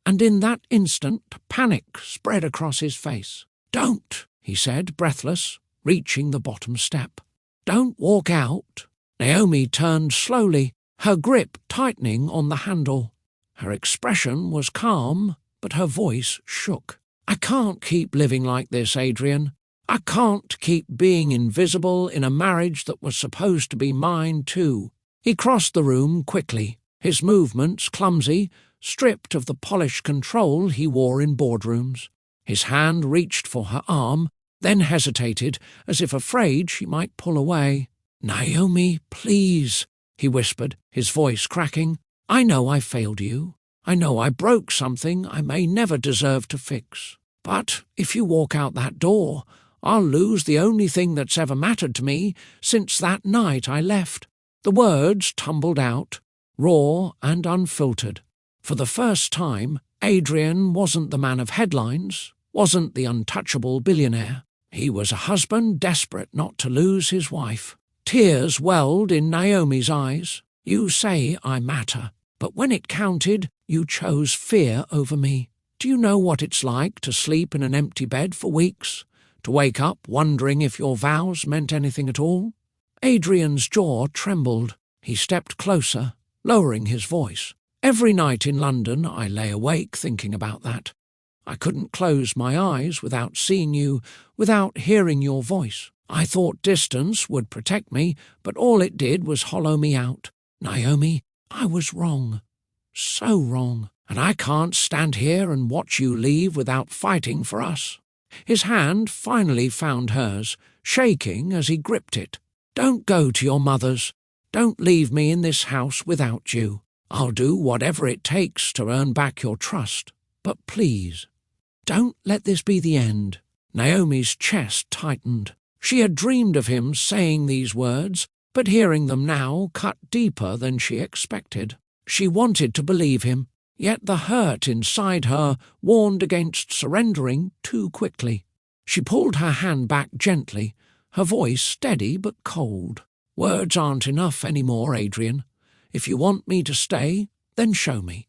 and in that instant panic spread across his face. "Don't," he said, breathless, reaching the bottom step. "Don't walk out." Naomi turned slowly, her grip tightening on the handle. Her expression was calm, but her voice shook. "I can't keep living like this, Adrian. I can't keep being invisible in a marriage that was supposed to be mine too." He crossed the room quickly, his movements clumsy, stripped of the polished control he wore in boardrooms. His hand reached for her arm, then hesitated, as if afraid she might pull away. "Naomi, please," he whispered, his voice cracking. "I know I failed you. I know I broke something I may never deserve to fix. But if you walk out that door, I'll lose the only thing that's ever mattered to me since that night I left." The words tumbled out, raw and unfiltered. For the first time, Adrian wasn't the man of headlines, wasn't the untouchable billionaire. He was a husband desperate not to lose his wife. Tears welled in Naomi's eyes. "You say I matter, but when it counted, you chose fear over me. Do you know what it's like to sleep in an empty bed for weeks? To wake up wondering if your vows meant anything at all?" Adrian's jaw trembled. He stepped closer, lowering his voice. "Every night in London I lay awake thinking about that. I couldn't close my eyes without seeing you, without hearing your voice. I thought distance would protect me, but all it did was hollow me out. Naomi, I was wrong. So wrong. And I can't stand here and watch you leave without fighting for us." His hand finally found hers, shaking as he gripped it. "Don't go to your mother's. Don't leave me in this house without you. I'll do whatever it takes to earn back your trust. But please, don't let this be the end." Naomi's chest tightened. She had dreamed of him saying these words, but hearing them now cut deeper than she expected. She wanted to believe him, yet the hurt inside her warned against surrendering too quickly. She pulled her hand back gently, her voice steady but cold. "Words aren't enough anymore, Adrian. If you want me to stay, then show me.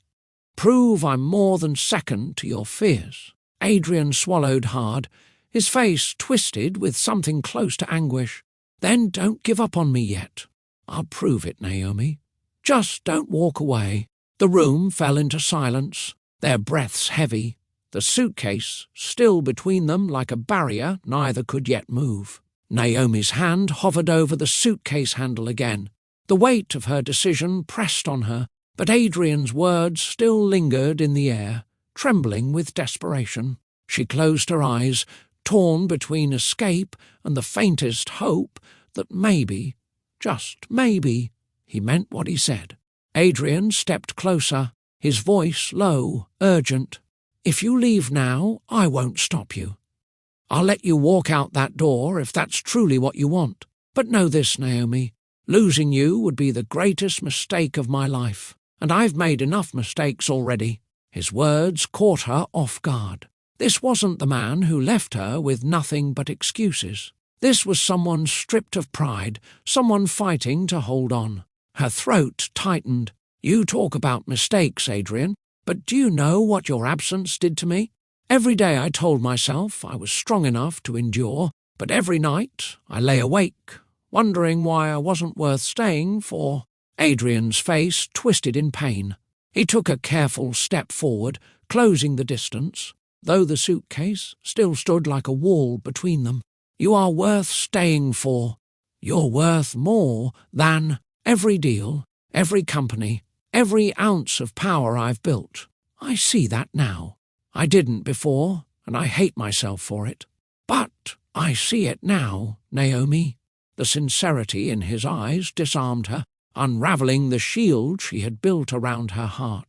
Prove I'm more than second to your fears." Adrian swallowed hard, his face twisted with something close to anguish. "Then don't give up on me yet. I'll prove it, Naomi. Just don't walk away." The room fell into silence, their breaths heavy, the suitcase still between them like a barrier neither could yet move. Naomi's hand hovered over the suitcase handle again. The weight of her decision pressed on her, but Adrian's words still lingered in the air, trembling with desperation. She closed her eyes, torn between escape and the faintest hope that maybe, just maybe, he meant what he said. Adrian stepped closer, his voice low, urgent. "If you leave now, I won't stop you. I'll let you walk out that door if that's truly what you want. But know this, Naomi, losing you would be the greatest mistake of my life, and I've made enough mistakes already." His words caught her off guard. This wasn't the man who left her with nothing but excuses. This was someone stripped of pride, someone fighting to hold on. Her throat tightened. "You talk about mistakes, Adrian, but do you know what your absence did to me? Every day I told myself I was strong enough to endure, but every night I lay awake, wondering why I wasn't worth staying for." Adrian's face twisted in pain. He took a careful step forward, closing the distance, though the suitcase still stood like a wall between them. "You are worth staying for. You're worth more than every deal, every company, every ounce of power I've built. I see that now. I didn't before, and I hate myself for it. But I see it now, Naomi." The sincerity in his eyes disarmed her, unravelling the shield she had built around her heart.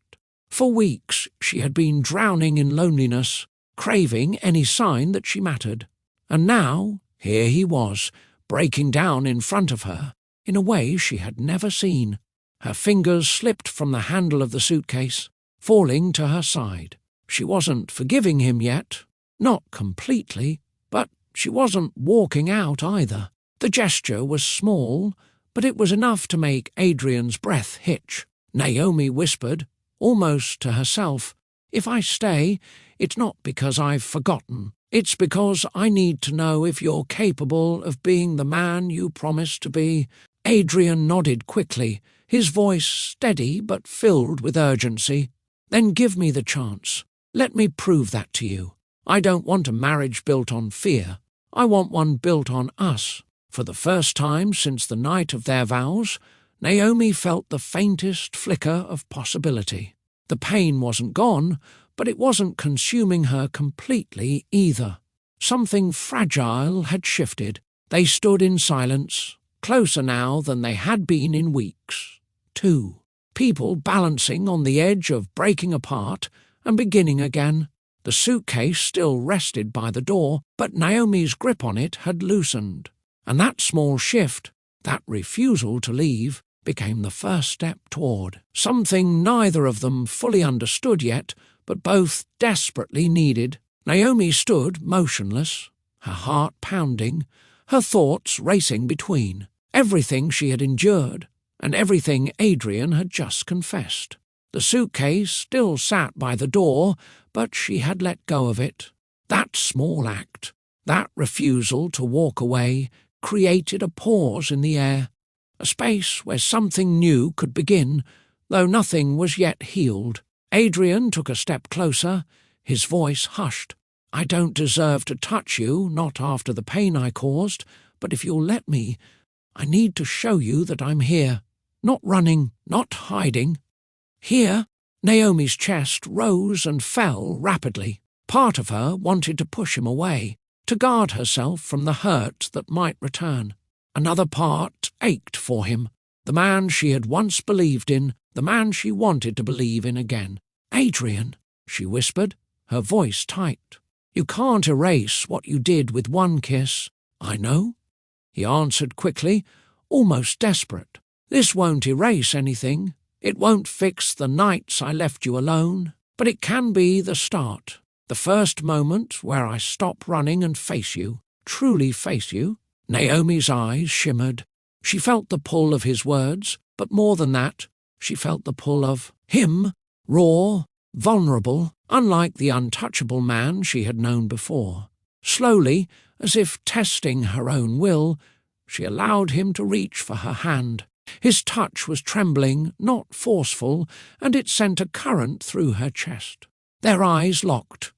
For weeks she had been drowning in loneliness, craving any sign that she mattered. And now, here he was, breaking down in front of her, in a way she had never seen. Her fingers slipped from the handle of the suitcase, falling to her side. She wasn't forgiving him yet, not completely, but she wasn't walking out either. The gesture was small, but it was enough to make Adrian's breath hitch. Naomi whispered, almost to herself, "If I stay, it's not because I've forgotten. It's because I need to know if you're capable of being the man you promised to be." Adrian nodded quickly, his voice steady but filled with urgency. "Then give me the chance. Let me prove that to you. I don't want a marriage built on fear. I want one built on us." For the first time since the night of their vows, Naomi felt the faintest flicker of possibility. The pain wasn't gone, but it wasn't consuming her completely either. Something fragile had shifted. They stood in silence, closer now than they had been in weeks. Two people balancing on the edge of breaking apart and beginning again. The suitcase still rested by the door, but Naomi's grip on it had loosened. And that small shift, that refusal to leave, became the first step toward something neither of them fully understood yet, but both desperately needed. Naomi stood motionless, her heart pounding, her thoughts racing between everything she had endured and everything Adrian had just confessed. The suitcase still sat by the door, but she had let go of it. That small act, that refusal to walk away, created a pause in the air, a space where something new could begin, though nothing was yet healed. Adrian took a step closer, his voice hushed. "I don't deserve to touch you, not after the pain I caused, but if you'll let me, I need to show you that I'm here. Not running, not hiding. Here, Naomi's chest rose and fell rapidly. Part of her wanted to push him away, to guard herself from the hurt that might return. Another part ached for him, the man she had once believed in, the man she wanted to believe in again. "Adrian," she whispered, her voice tight. "You can't erase what you did with one kiss." "I know," he answered quickly, almost desperate. "This won't erase anything. It won't fix the nights I left you alone, but it can be the start. The first moment where I stop running and face you, truly face you." Naomi's eyes shimmered. She felt the pull of his words, but more than that, she felt the pull of him, raw, vulnerable, unlike the untouchable man she had known before. Slowly, as if testing her own will, she allowed him to reach for her hand. His touch was trembling, not forceful, and it sent a current through her chest. Their eyes locked,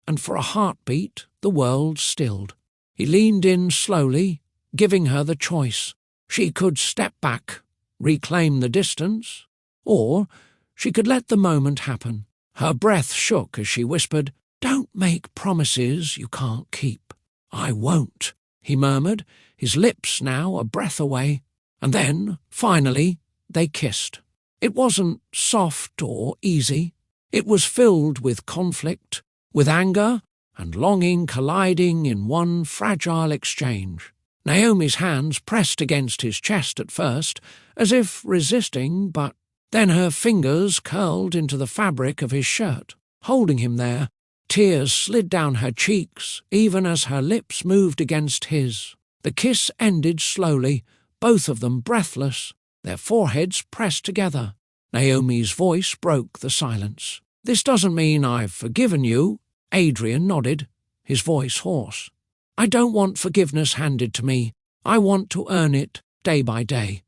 and for a heartbeat the world stilled. He leaned in slowly, giving her the choice. She could step back, reclaim the distance, or she could let the moment happen. Her breath shook as she whispered, "Don't make promises you can't keep." "I won't," he murmured, his lips now a breath away. And then, finally, they kissed. It wasn't soft or easy. It was filled with conflict, with anger and longing colliding in one fragile exchange. Naomi's hands pressed against his chest at first, as if resisting, but then her fingers curled into the fabric of his shirt, holding him there. Tears slid down her cheeks, even as her lips moved against his. The kiss ended slowly, both of them breathless, their foreheads pressed together. Naomi's voice broke the silence. "This doesn't mean I've forgiven you." Adrian nodded, his voice hoarse. "I don't want forgiveness handed to me. I want to earn it day by day.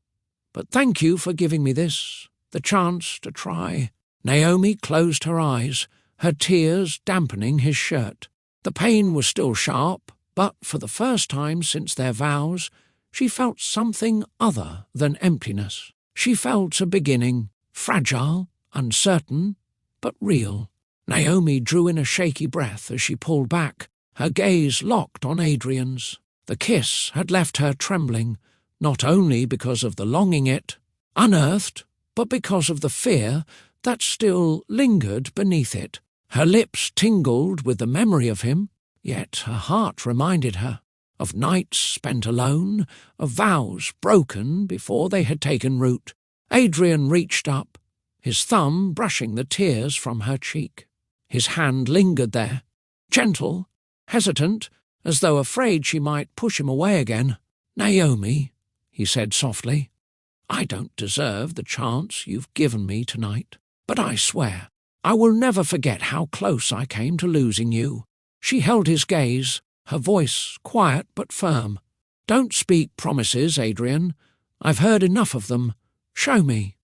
But thank you for giving me this, the chance to try." Naomi closed her eyes, her tears dampening his shirt. The pain was still sharp, but for the first time since their vows, she felt something other than emptiness. She felt a beginning, fragile, uncertain, but real. Naomi drew in a shaky breath as she pulled back, her gaze locked on Adrian's. The kiss had left her trembling, not only because of the longing it unearthed, but because of the fear that still lingered beneath it. Her lips tingled with the memory of him, yet her heart reminded her of nights spent alone, of vows broken before they had taken root. Adrian reached up, his thumb brushing the tears from her cheek. His hand lingered there, gentle, hesitant, as though afraid she might push him away again. "Naomi," he said softly, "I don't deserve the chance you've given me tonight, but I swear I will never forget how close I came to losing you." She held his gaze, her voice quiet but firm. "Don't speak promises, Adrian. I've heard enough of them. Show me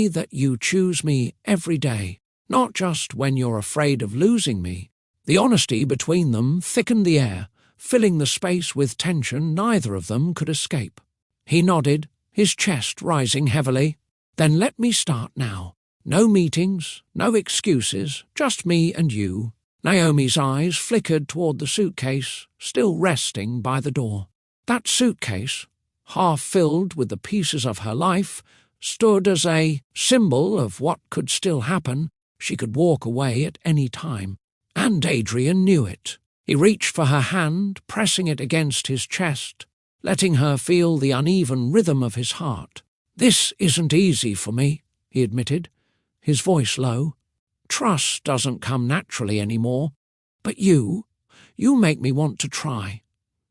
that you choose me every day, not just when you're afraid of losing me." The honesty between them thickened the air, filling the space with tension neither of them could escape. He nodded, his chest rising heavily. "Then let me start now. No meetings, no excuses, just me and you." Naomi's eyes flickered toward the suitcase, still resting by the door. That suitcase, half filled with the pieces of her life, stood as a symbol of what could still happen. She could walk away at any time. And Adrian knew it. He reached for her hand, pressing it against his chest, letting her feel the uneven rhythm of his heart. "This isn't easy for me," he admitted, his voice low. "Trust doesn't come naturally anymore. But you make me want to try.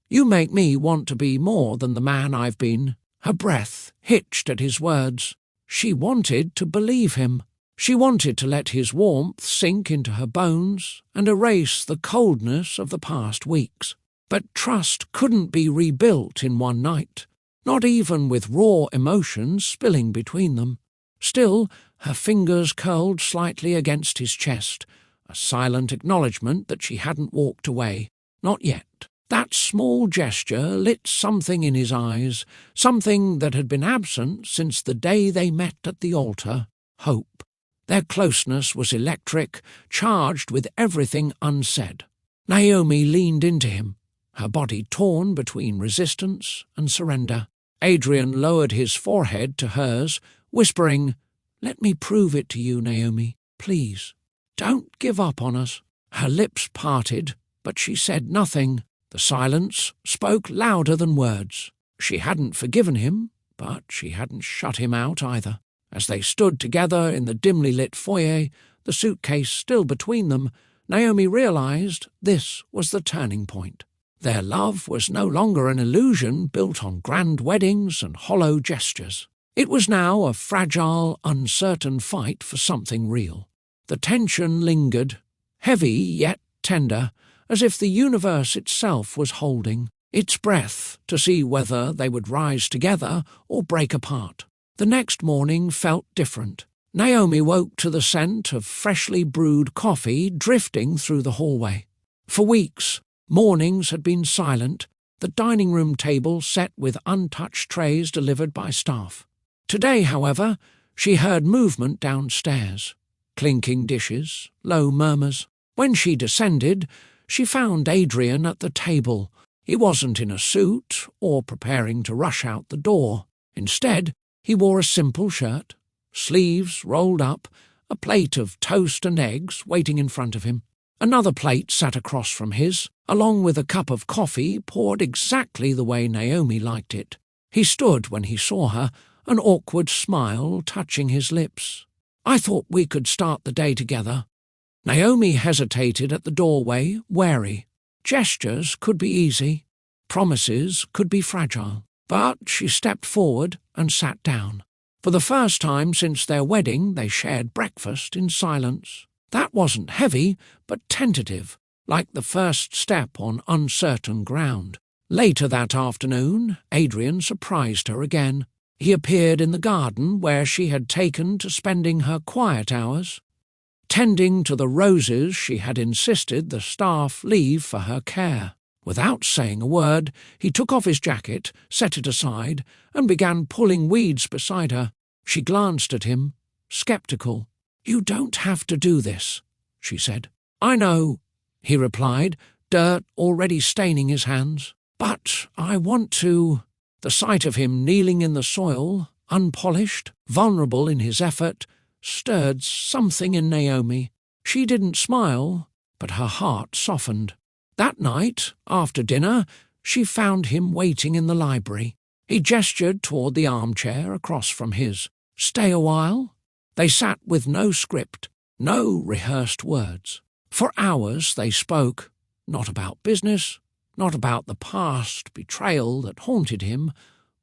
You make me want to be more than the man I've been." Her breath hitched at his words. She wanted to believe him. She wanted to let his warmth sink into her bones and erase the coldness of the past weeks. But trust couldn't be rebuilt in one night, not even with raw emotions spilling between them. Still, her fingers curled slightly against his chest, a silent acknowledgement that she hadn't walked away. Not yet. That small gesture lit something in his eyes, something that had been absent since the day they met at the altar: hope. Their closeness was electric, charged with everything unsaid. Naomi leaned into him, her body torn between resistance and surrender. Adrian lowered his forehead to hers, whispering, "Let me prove it to you, Naomi, please. Don't give up on us." Her lips parted, but she said nothing. The silence spoke louder than words. She hadn't forgiven him, but she hadn't shut him out either. As they stood together in the dimly lit foyer, the suitcase still between them, Naomi realized this was the turning point. Their love was no longer an illusion built on grand weddings and hollow gestures. It was now a fragile, uncertain fight for something real. The tension lingered, heavy yet tender, as if the universe itself was holding its breath to see whether they would rise together or break apart. The next morning felt different. Naomi woke to the scent of freshly brewed coffee drifting through the hallway. For weeks, mornings had been silent, the dining room table set with untouched trays delivered by staff. Today, however, she heard movement downstairs. Clinking dishes, low murmurs. When she descended, she found Adrian at the table. He wasn't in a suit or preparing to rush out the door. Instead, he wore a simple shirt, sleeves rolled up, a plate of toast and eggs waiting in front of him. Another plate sat across from his, along with a cup of coffee poured exactly the way Naomi liked it. He stood when he saw her, an awkward smile touching his lips. "I thought we could start the day together." Naomi hesitated at the doorway, wary. Gestures could be easy, promises could be fragile. But she stepped forward and sat down. For the first time since their wedding, they shared breakfast in silence. That wasn't heavy, but tentative, like the first step on uncertain ground. Later that afternoon, Adrian surprised her again. He appeared in the garden where she had taken to spending her quiet hours, tending to the roses she had insisted the staff leave for her care. Without saying a word, he took off his jacket, set it aside, and began pulling weeds beside her. She glanced at him, sceptical. "You don't have to do this," she said. "I know," he replied, dirt already staining his hands. "But I want to." The sight of him kneeling in the soil, unpolished, vulnerable in his effort, stirred something in Naomi. She didn't smile, but her heart softened. That night, after dinner, she found him waiting in the library. He gestured toward the armchair across from his. "Stay a while?" They sat with no script, no rehearsed words. For hours they spoke, not about business, not about the past betrayal that haunted him,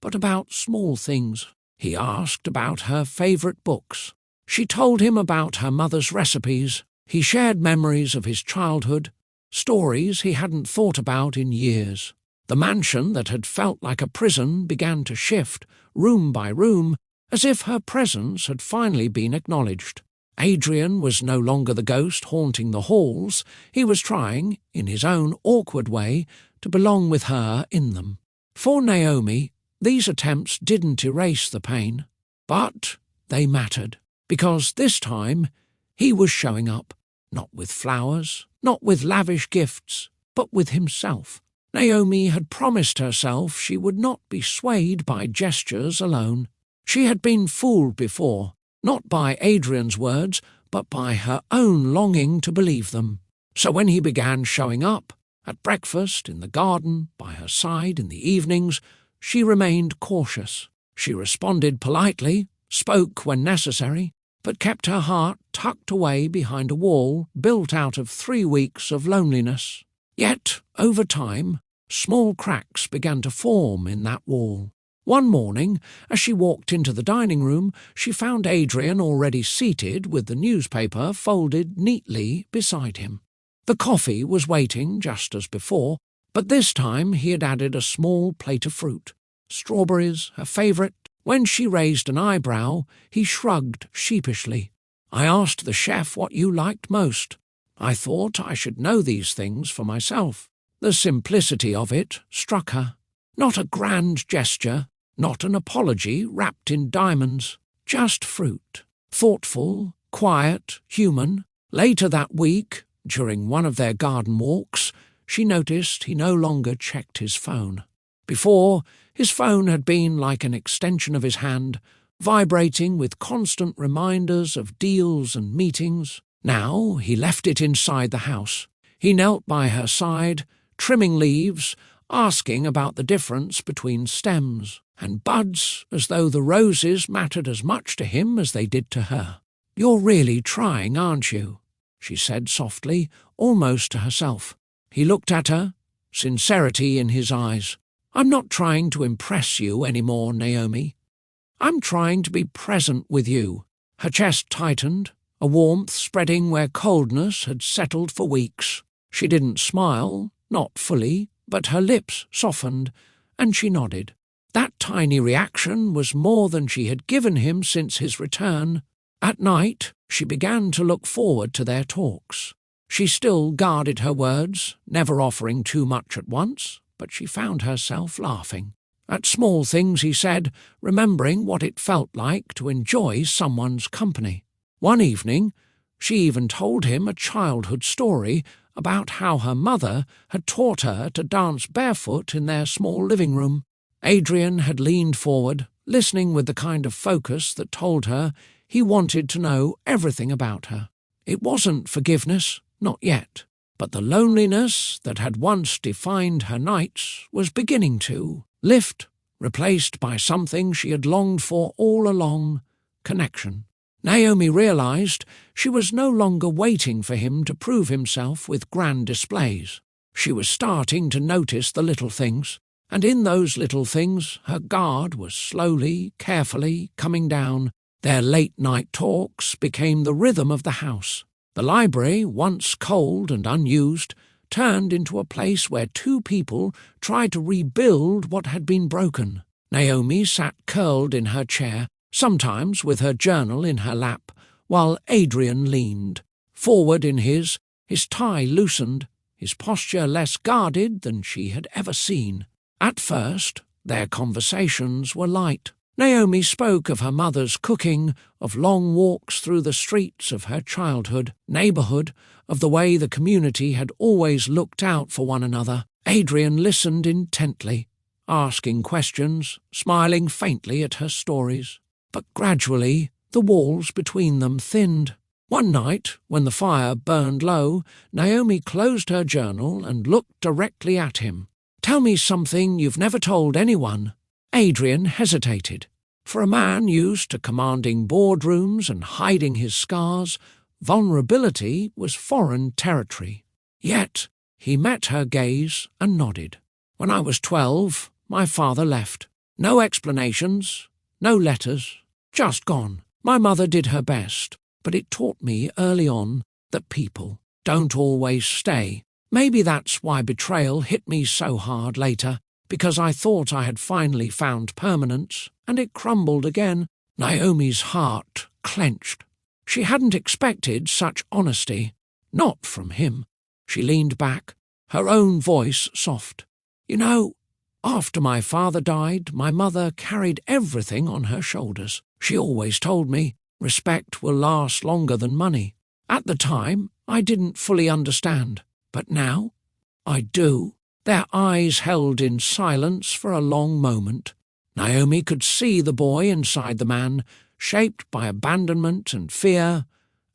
but about small things. He asked about her favorite books. She told him about her mother's recipes. He shared memories of his childhood, stories he hadn't thought about in years. The mansion that had felt like a prison began to shift, room by room, as if her presence had finally been acknowledged. Adrian was no longer the ghost haunting the halls. He was trying, in his own awkward way, to belong with her in them. For Naomi, these attempts didn't erase the pain, but they mattered, because this time he was showing up, not with flowers, not with lavish gifts, but with himself. Naomi had promised herself she would not be swayed by gestures alone. She had been fooled before, not by Adrian's words, but by her own longing to believe them. So when he began showing up, at breakfast, in the garden, by her side in the evenings, she remained cautious. She responded politely, spoke when necessary, but kept her heart tucked away behind a wall built out of 3 weeks of loneliness. Yet, over time, small cracks began to form in that wall. One morning, as she walked into the dining room, she found Adrian already seated with the newspaper folded neatly beside him. The coffee was waiting just as before, but this time he had added a small plate of fruit. Strawberries, her favourite. When she raised an eyebrow, he shrugged sheepishly. "I asked the chef what you liked most. I thought I should know these things for myself." The simplicity of it struck her. Not a grand gesture, not an apology wrapped in diamonds, just fruit. Thoughtful, quiet, human. Later that week, during one of their garden walks, she noticed he no longer checked his phone. Before, his phone had been like an extension of his hand, vibrating with constant reminders of deals and meetings. Now he left it inside the house. He knelt by her side, trimming leaves, asking about the difference between stems and buds, as though the roses mattered as much to him as they did to her. "You're really trying, aren't you?" she said softly, almost to herself. He looked at her, sincerity in his eyes. "I'm not trying to impress you anymore, Naomi. I'm trying to be present with you." Her chest tightened, a warmth spreading where coldness had settled for weeks. She didn't smile, not fully, but her lips softened, and she nodded. That tiny reaction was more than she had given him since his return. At night, she began to look forward to their talks. She still guarded her words, never offering too much at once, but she found herself laughing. At small things he said, remembering what it felt like to enjoy someone's company. One evening, she even told him a childhood story about how her mother had taught her to dance barefoot in their small living room. Adrian had leaned forward, listening with the kind of focus that told her he wanted to know everything about her. It wasn't forgiveness, not yet, but the loneliness that had once defined her nights was beginning to lift, replaced by something she had longed for all along: connection. Naomi realized she was no longer waiting for him to prove himself with grand displays. She was starting to notice the little things, and in those little things her guard was slowly, carefully coming down. Their late-night talks became the rhythm of the house. The library, once cold and unused, turned into a place where two people tried to rebuild what had been broken. Naomi sat curled in her chair, sometimes with her journal in her lap, while Adrian leaned forward in his tie loosened, his posture less guarded than she had ever seen. At first, their conversations were light. Naomi spoke of her mother's cooking, of long walks through the streets of her childhood, neighborhood, of the way the community had always looked out for one another. Adrian listened intently, asking questions, smiling faintly at her stories. But gradually the walls between them thinned. One night, when the fire burned low, Naomi closed her journal and looked directly at him. "Tell me something you've never told anyone." Adrian hesitated. For a man used to commanding boardrooms and hiding his scars, vulnerability was foreign territory. Yet he met her gaze and nodded. "When I was 12, my father left. No explanations, no letters, just gone. My mother did her best, but it taught me early on that people don't always stay. Maybe that's why betrayal hit me so hard later, because I thought I had finally found permanence, and it crumbled again." Naomi's heart clenched. She hadn't expected such honesty. Not from him. She leaned back, her own voice soft. "You know, after my father died, my mother carried everything on her shoulders. She always told me, respect will last longer than money. At the time, I didn't fully understand, but now I do." Their eyes held in silence for a long moment. Naomi could see the boy inside the man, shaped by abandonment and fear,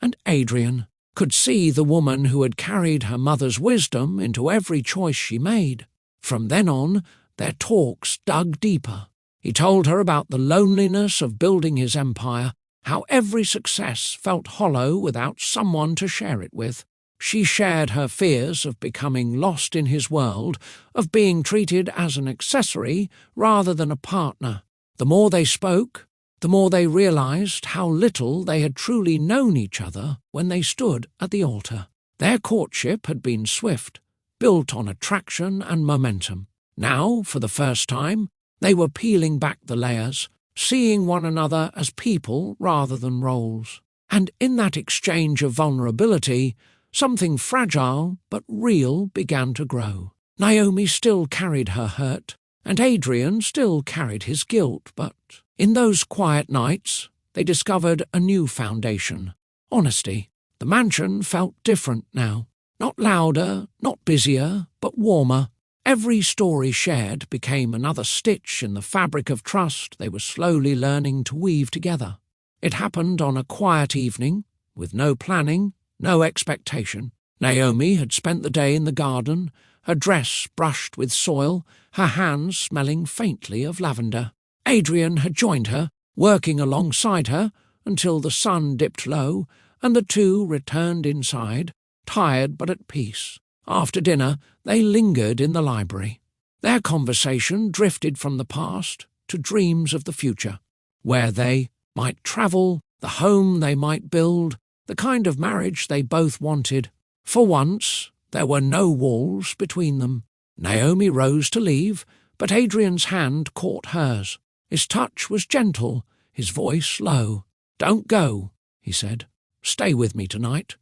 and Adrian could see the woman who had carried her mother's wisdom into every choice she made. From then on, their talks dug deeper. He told her about the loneliness of building his empire, how every success felt hollow without someone to share it with. She shared her fears of becoming lost in his world, of being treated as an accessory rather than a partner. The more they spoke, the more they realized how little they had truly known each other when they stood at the altar. Their courtship had been swift, built on attraction and momentum. Now, for the first time, they were peeling back the layers, seeing one another as people rather than roles. And in that exchange of vulnerability, something fragile but real began to grow. Naomi still carried her hurt, and Adrian still carried his guilt, but in those quiet nights they discovered a new foundation. honesty. The mansion felt different now. Not louder, not busier, but warmer. Every story shared became another stitch in the fabric of trust they were slowly learning to weave together. It happened on a quiet evening, with no planning, no expectation. Naomi had spent the day in the garden, her dress brushed with soil, her hands smelling faintly of lavender. Adrian had joined her, working alongside her, until the sun dipped low, and the two returned inside, tired but at peace. After dinner, they lingered in the library. Their conversation drifted from the past to dreams of the future, where they might travel, the home they might build, the kind of marriage they both wanted. For once, there were no walls between them. Naomi rose to leave, but Adrian's hand caught hers. His touch was gentle, his voice low. "Don't go," he said. "Stay with me tonight.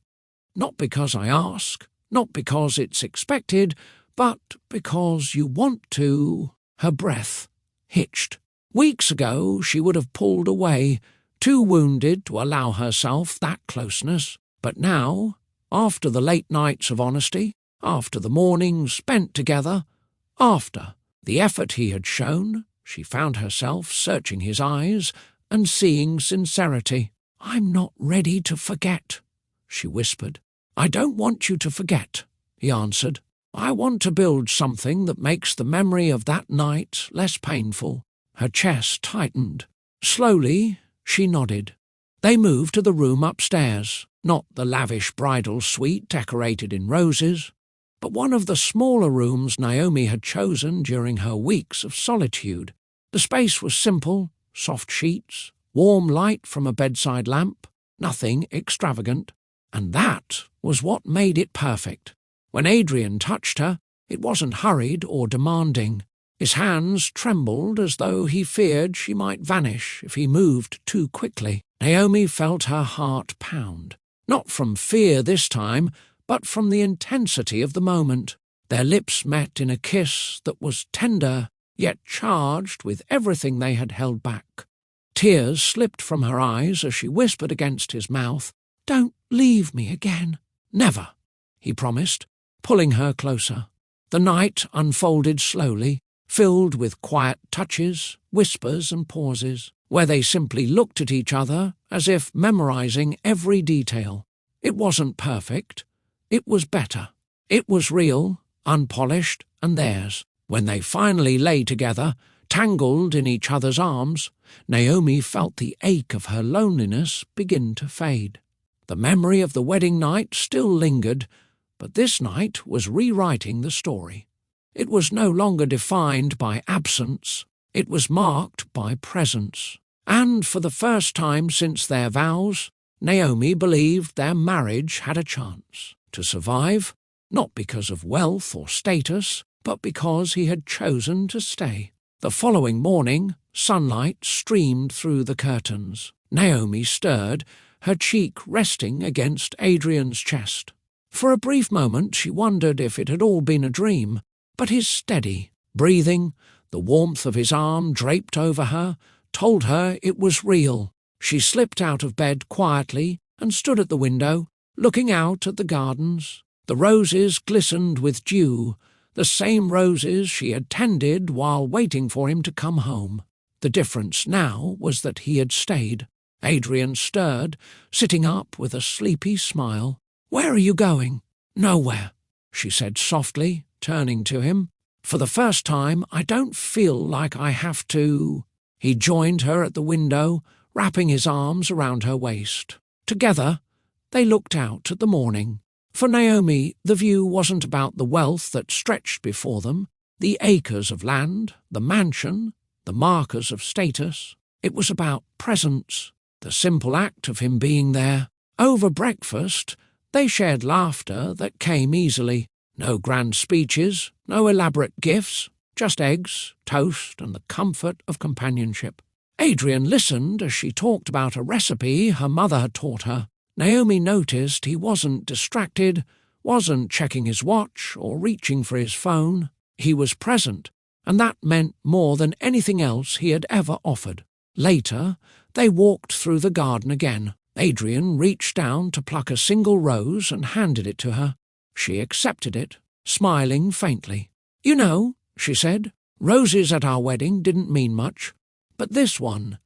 Not because I ask, not because it's expected, but because you want to." Her breath hitched. Weeks ago she would have pulled away, too wounded to allow herself that closeness. But now, after the late nights of honesty, after the mornings spent together, after the effort he had shown, she found herself searching his eyes and seeing sincerity. "I'm not ready to forget," she whispered. "I don't want you to forget," he answered. "I want to build something that makes the memory of that night less painful." Her chest tightened. Slowly, she nodded. They moved to the room upstairs, not the lavish bridal suite decorated in roses, but one of the smaller rooms Naomi had chosen during her weeks of solitude. The space was simple, soft sheets, warm light from a bedside lamp, nothing extravagant. And that was what made it perfect. When Adrian touched her, it wasn't hurried or demanding. His hands trembled as though he feared she might vanish if he moved too quickly. Naomi felt her heart pound, not from fear this time, but from the intensity of the moment. Their lips met in a kiss that was tender, yet charged with everything they had held back. Tears slipped from her eyes as she whispered against his mouth, "Don't leave me again." "Never," he promised, pulling her closer. The night unfolded slowly, filled with quiet touches, whispers and pauses, where they simply looked at each other as if memorizing every detail. It wasn't perfect. It was better. It was real, unpolished, and theirs. When they finally lay together, tangled in each other's arms, Naomi felt the ache of her loneliness begin to fade. The memory of the wedding night still lingered, but this night was rewriting the story. It was no longer defined by absence, it was marked by presence. And for the first time since their vows, Naomi believed their marriage had a chance to survive, not because of wealth or status, but because he had chosen to stay. The following morning, sunlight streamed through the curtains. Naomi stirred, her cheek resting against Adrian's chest. For a brief moment she wondered if it had all been a dream, but his steady breathing, the warmth of his arm draped over her, told her it was real. She slipped out of bed quietly and stood at the window, looking out at the gardens. The roses glistened with dew, the same roses she had tended while waiting for him to come home. The difference now was that he had stayed. Adrian stirred, sitting up with a sleepy smile. "Where are you going?" "Nowhere," she said softly, turning to him. "For the first time, I don't feel like I have to." He joined her at the window, wrapping his arms around her waist. Together, they looked out at the morning. For Naomi, the view wasn't about the wealth that stretched before them, the acres of land, the mansion, the markers of status. It was about presence, the simple act of him being there. Over breakfast, they shared laughter that came easily. No grand speeches, no elaborate gifts, just eggs, toast, and the comfort of companionship. Adrian listened as she talked about a recipe her mother had taught her. Naomi noticed he wasn't distracted, wasn't checking his watch or reaching for his phone. He was present, and that meant more than anything else he had ever offered. Later, they walked through the garden again. Adrian reached down to pluck a single rose and handed it to her. She accepted it, smiling faintly. "You know," she said, "roses at our wedding didn't mean much, but this one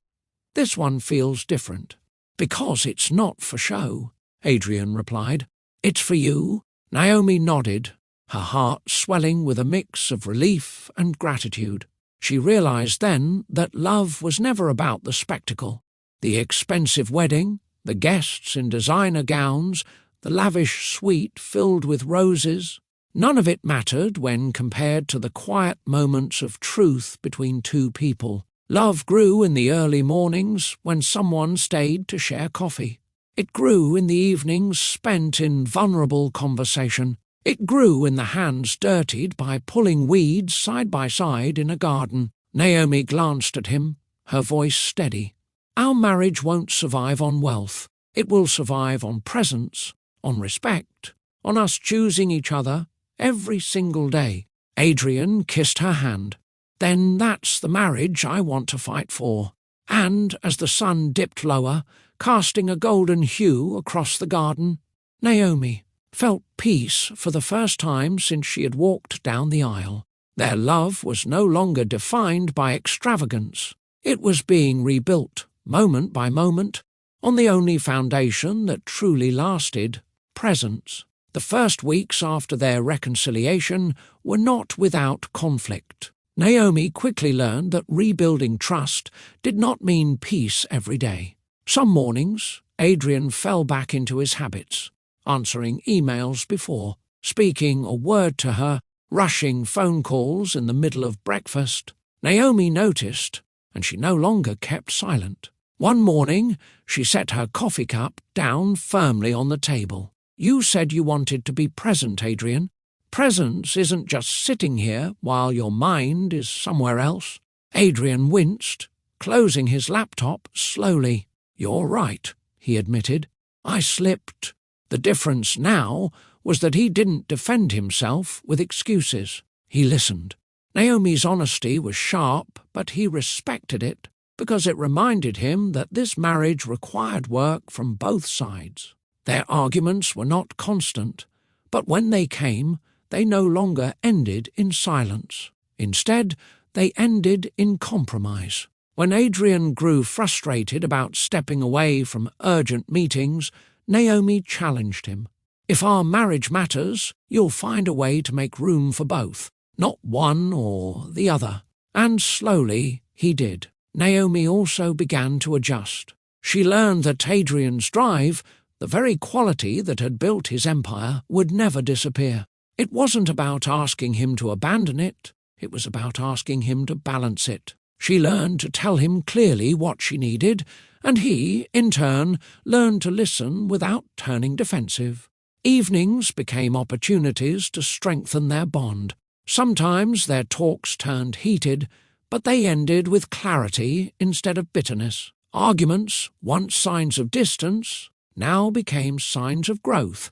feels different." "Because it's not for show," Adrian replied. "It's for you." Naomi nodded, her heart swelling with a mix of relief and gratitude. She realized then that love was never about the spectacle. The expensive wedding, the guests in designer gowns, the lavish suite filled with roses, none of it mattered when compared to the quiet moments of truth between two people. Love grew in the early mornings when someone stayed to share coffee. It grew in the evenings spent in vulnerable conversation. It grew in the hands dirtied by pulling weeds side by side in a garden. Naomi glanced at him, her voice steady. "Our marriage won't survive on wealth. It will survive on presence, on respect, on us choosing each other every single day." Adrian kissed her hand. "Then that's the marriage I want to fight for." And as the sun dipped lower, casting a golden hue across the garden, Naomi felt peace for the first time since she had walked down the aisle. Their love was no longer defined by extravagance. It was being rebuilt, moment by moment, on the only foundation that truly lasted, presence. The first weeks after their reconciliation were not without conflict. Naomi quickly learned that rebuilding trust did not mean peace every day. Some mornings, Adrian fell back into his habits, answering emails before, speaking a word to her, rushing phone calls in the middle of breakfast. Naomi noticed, and she no longer kept silent. One morning, she set her coffee cup down firmly on the table. "You said you wanted to be present, Adrian. Presence isn't just sitting here while your mind is somewhere else." Adrian winced, closing his laptop slowly. "You're right," he admitted. "I slipped." The difference now was that he didn't defend himself with excuses. He listened. Naomi's honesty was sharp, but he respected it because it reminded him that this marriage required work from both sides. Their arguments were not constant, but when they came, they no longer ended in silence. Instead, they ended in compromise. When Adrian grew frustrated about stepping away from urgent meetings, Naomi challenged him. "If our marriage matters, you'll find a way to make room for both, not one or the other." And slowly he did. Naomi also began to adjust. She learned that Adrian's drive, the very quality that had built his empire, would never disappear. It wasn't about asking him to abandon it, it was about asking him to balance it. She learned to tell him clearly what she needed, and he, in turn, learned to listen without turning defensive. Evenings became opportunities to strengthen their bond. Sometimes their talks turned heated, but they ended with clarity instead of bitterness. Arguments, once signs of distance, now became signs of growth,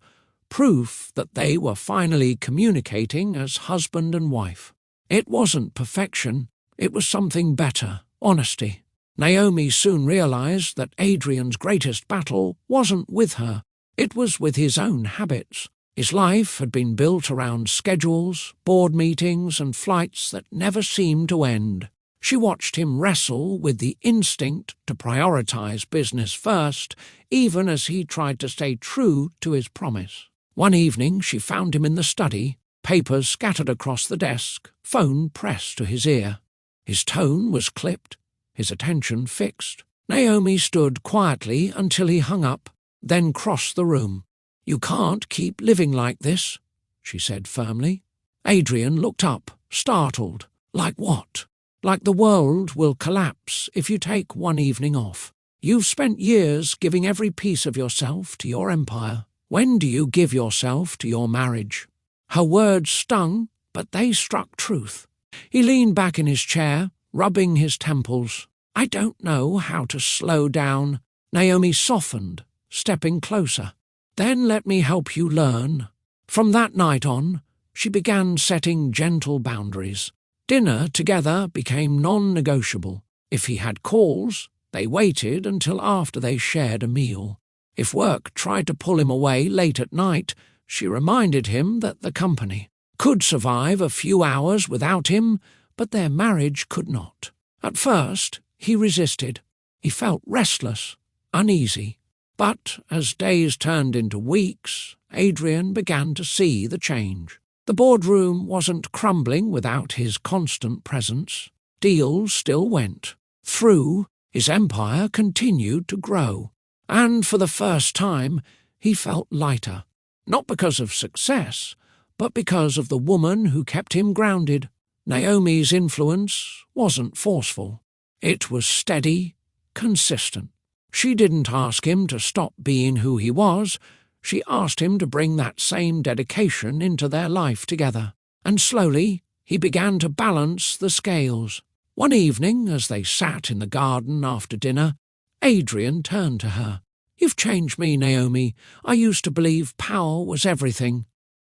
proof that they were finally communicating as husband and wife. It wasn't perfection, it was something better, honesty. Naomi soon realized that Adrian's greatest battle wasn't with her, it was with his own habits. His life had been built around schedules, board meetings, and flights that never seemed to end. She watched him wrestle with the instinct to prioritize business first, even as he tried to stay true to his promise. One evening she found him in the study, papers scattered across the desk, phone pressed to his ear. His tone was clipped, his attention fixed. Naomi stood quietly until he hung up, then crossed the room. "You can't keep living like this," she said firmly. Adrian looked up, startled. "Like what?" "Like the world will collapse if you take one evening off. You've spent years giving every piece of yourself to your empire. When do you give yourself to your marriage?" Her words stung, but they struck truth. He leaned back in his chair, rubbing his temples. "I don't know how to slow down." Naomi softened, stepping closer. "Then let me help you learn." From that night on, she began setting gentle boundaries. Dinner together became non-negotiable. If he had calls, they waited until after they shared a meal. If work tried to pull him away late at night, she reminded him that the company could survive a few hours without him, but their marriage could not. At first, he resisted. He felt restless, uneasy. But as days turned into weeks, Adrian began to see the change. The boardroom wasn't crumbling without his constant presence. Deals still went through. His empire continued to grow. And for the first time, he felt lighter. Not because of success, but because of the woman who kept him grounded. Naomi's influence wasn't forceful. It was steady, consistent. She didn't ask him to stop being who he was. She asked him to bring that same dedication into their life together. And slowly, he began to balance the scales. One evening, as they sat in the garden after dinner, Adrian turned to her. "You've changed me, Naomi. I used to believe power was everything.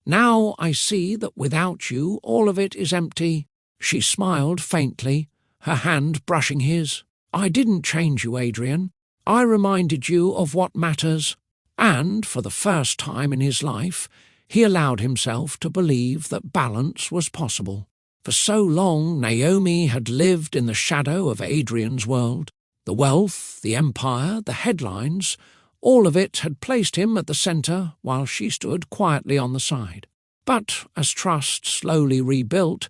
Now I see that without you, all of it is empty." She smiled faintly, her hand brushing his. "I didn't change you, Adrian. I reminded you of what matters." And, for the first time in his life, he allowed himself to believe that balance was possible. For so long, Naomi had lived in the shadow of Adrian's world. The wealth, the empire, the headlines, all of it had placed him at the centre while she stood quietly on the side. But as trust slowly rebuilt,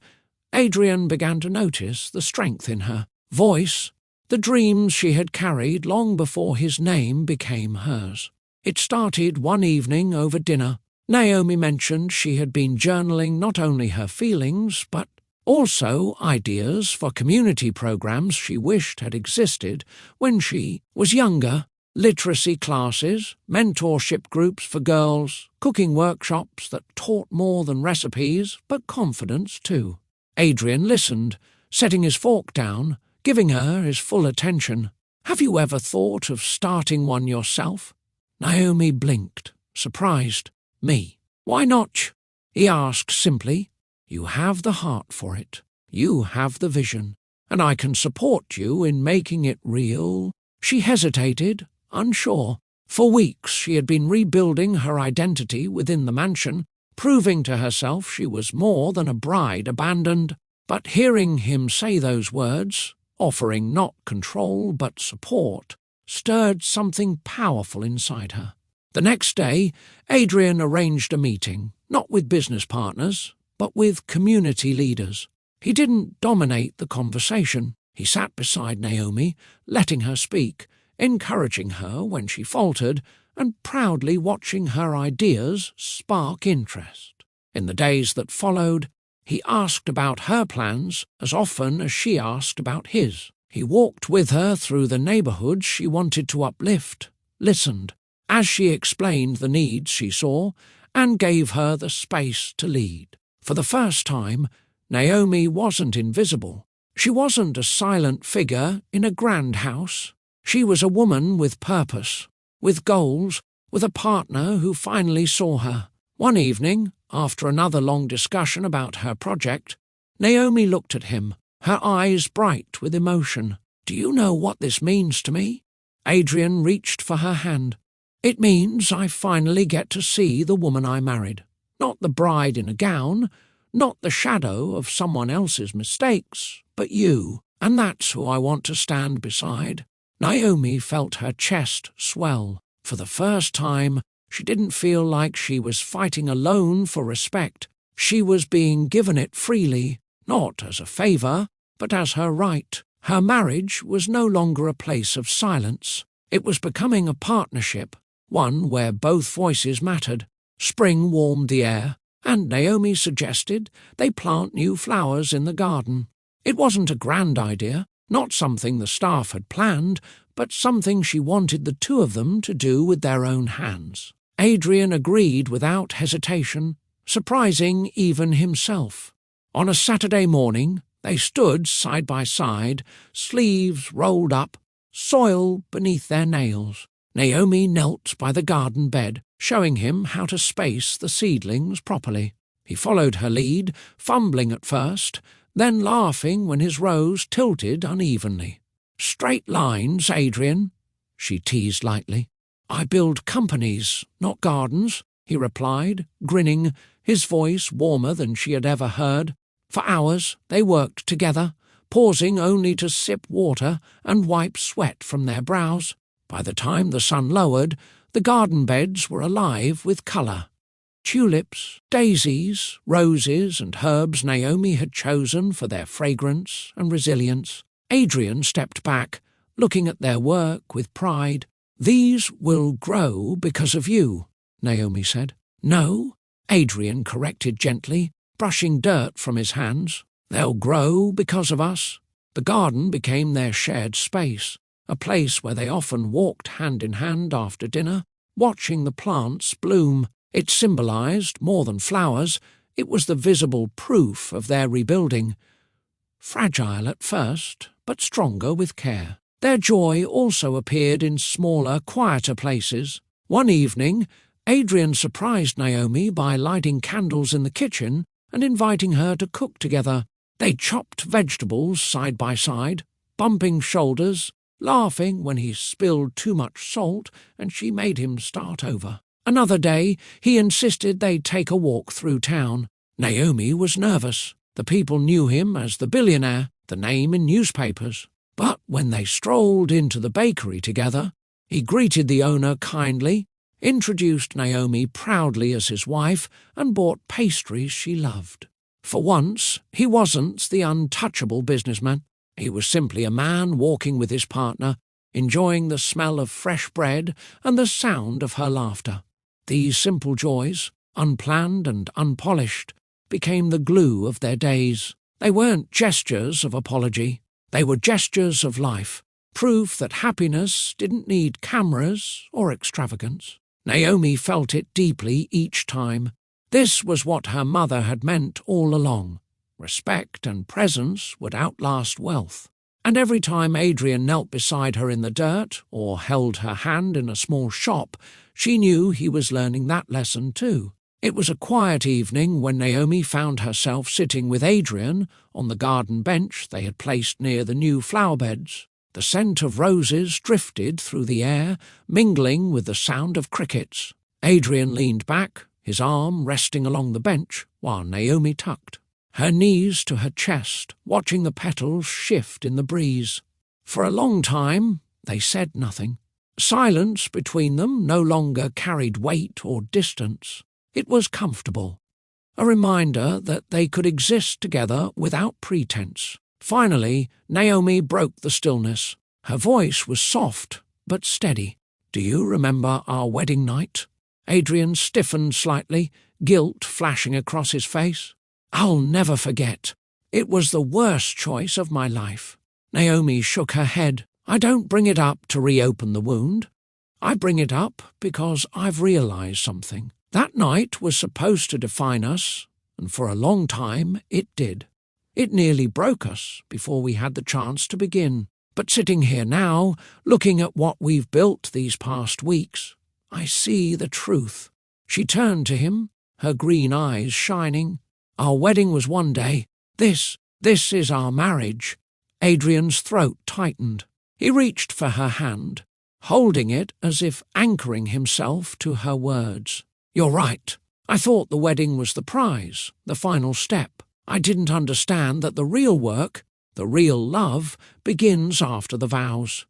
Adrian began to notice the strength in her voice, the dreams she had carried long before his name became hers. It started one evening over dinner. Naomi mentioned she had been journaling not only her feelings, but also ideas for community programs she wished had existed when she was younger. Literacy classes, mentorship groups for girls, cooking workshops that taught more than recipes, but confidence too. Adrian listened, setting his fork down, giving her his full attention. "Have you ever thought of starting one yourself?" Naomi blinked, surprised. "Me? Why not?" he asked simply. "You have the heart for it. You have the vision, and I can support you in making it real." She hesitated, unsure. For weeks she had been rebuilding her identity within the mansion, proving to herself she was more than a bride abandoned. But hearing him say those words, offering not control but support, stirred something powerful inside her. The next day, Adrian arranged a meeting, not with business partners, but with community leaders. He didn't dominate the conversation. He sat beside Naomi, letting her speak, encouraging her when she faltered, and proudly watching her ideas spark interest. In the days that followed, he asked about her plans as often as she asked about his. He walked with her through the neighborhoods she wanted to uplift, listened as she explained the needs she saw, and gave her the space to lead. For the first time, Naomi wasn't invisible. She wasn't a silent figure in a grand house. She was a woman with purpose, with goals, with a partner who finally saw her. One evening, after another long discussion about her project, Naomi looked at him, her eyes bright with emotion. "Do you know what this means to me?" Adrian reached for her hand. "It means I finally get to see the woman I married. Not the bride in a gown, not the shadow of someone else's mistakes, but you. And that's who I want to stand beside." Naomi felt her chest swell. For the first time, she didn't feel like she was fighting alone for respect. She was being given it freely, not as a favor, but as her right. Her marriage was no longer a place of silence. It was becoming a partnership, one where both voices mattered. Spring warmed the air, and Naomi suggested they plant new flowers in the garden. It wasn't a grand idea, not something the staff had planned, but something she wanted the two of them to do with their own hands. Adrian agreed without hesitation, surprising even himself. On a Saturday morning, they stood side by side, sleeves rolled up, soil beneath their nails. Naomi knelt by the garden bed, showing him how to space the seedlings properly. He followed her lead, fumbling at first, then laughing when his rows tilted unevenly. "Straight lines, Adrian," she teased lightly. "I build companies, not gardens," he replied, grinning, his voice warmer than she had ever heard. For hours they worked together, pausing only to sip water and wipe sweat from their brows. By the time the sun lowered, the garden beds were alive with colour. Tulips, daisies, roses and herbs Naomi had chosen for their fragrance and resilience. Adrian stepped back, looking at their work with pride. "These will grow because of you," Naomi said. "No," Adrian corrected gently, brushing dirt from his hands. "They'll grow because of us." The garden became their shared space, a place where they often walked hand in hand after dinner, watching the plants bloom. It symbolized, more than flowers, it was the visible proof of their rebuilding. Fragile at first, but stronger with care. Their joy also appeared in smaller, quieter places. One evening, Adrian surprised Naomi by lighting candles in the kitchen and inviting her to cook together. They chopped vegetables side by side, bumping shoulders, laughing when he spilled too much salt and she made him start over. Another day, he insisted they'd take a walk through town. Naomi was nervous. The people knew him as the Billionaire, the name in newspapers. But when they strolled into the bakery together, he greeted the owner kindly, introduced Naomi proudly as his wife, and bought pastries she loved. For once, he wasn't the untouchable businessman. He was simply a man walking with his partner, enjoying the smell of fresh bread and the sound of her laughter. These simple joys, unplanned and unpolished, became the glue of their days. They weren't gestures of apology. They were gestures of life, proof that happiness didn't need cameras or extravagance. Naomi felt it deeply each time. This was what her mother had meant all along. Respect and presence would outlast wealth. And every time Adrian knelt beside her in the dirt or held her hand in a small shop, she knew he was learning that lesson too. It was a quiet evening when Naomi found herself sitting with Adrian on the garden bench they had placed near the new flower beds. The scent of roses drifted through the air, mingling with the sound of crickets. Adrian leaned back, his arm resting along the bench, while Naomi tucked, her knees to her chest, watching the petals shift in the breeze. For a long time, they said nothing. Silence between them no longer carried weight or distance. It was comfortable, a reminder that they could exist together without pretense. Finally, Naomi broke the stillness. Her voice was soft but steady. "Do you remember our wedding night?" Adrian stiffened slightly, guilt flashing across his face. "I'll never forget. It was the worst choice of my life." Naomi shook her head. "I don't bring it up to reopen the wound. I bring it up because I've realized something. That night was supposed to define us, and for a long time it did. It nearly broke us before we had the chance to begin. But sitting here now, looking at what we've built these past weeks, I see the truth." She turned to him, her green eyes shining. "Our wedding was one day. This is our marriage." Adrian's throat tightened. He reached for her hand, holding it as if anchoring himself to her words. "You're right. I thought the wedding was the prize, the final step. I didn't understand that the real work, the real love, begins after the vows.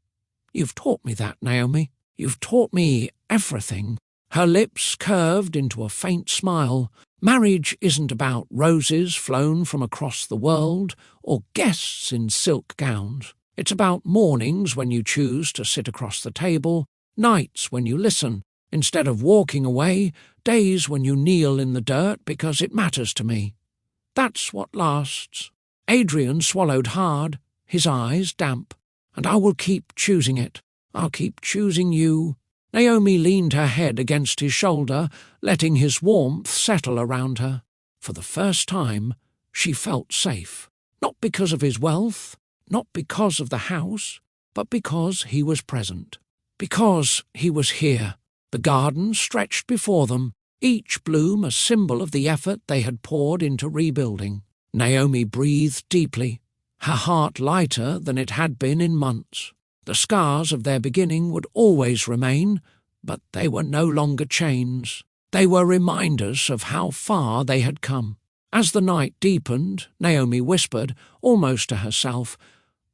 You've taught me that, Naomi. You've taught me everything." Her lips curved into a faint smile. "Marriage isn't about roses flown from across the world or guests in silk gowns. It's about mornings when you choose to sit across the table, nights when you listen, instead of walking away, days when you kneel in the dirt because it matters to me. That's what lasts." Adrian swallowed hard, his eyes damp. "And I will keep choosing it. I'll keep choosing you." Naomi leaned her head against his shoulder, letting his warmth settle around her. For the first time, she felt safe. Not because of his wealth, not because of the house, but because he was present. Because he was here. The garden stretched before them, each bloom a symbol of the effort they had poured into rebuilding. Naomi breathed deeply, her heart lighter than it had been in months. The scars of their beginning would always remain, but they were no longer chains. They were reminders of how far they had come. As the night deepened, Naomi whispered, almost to herself,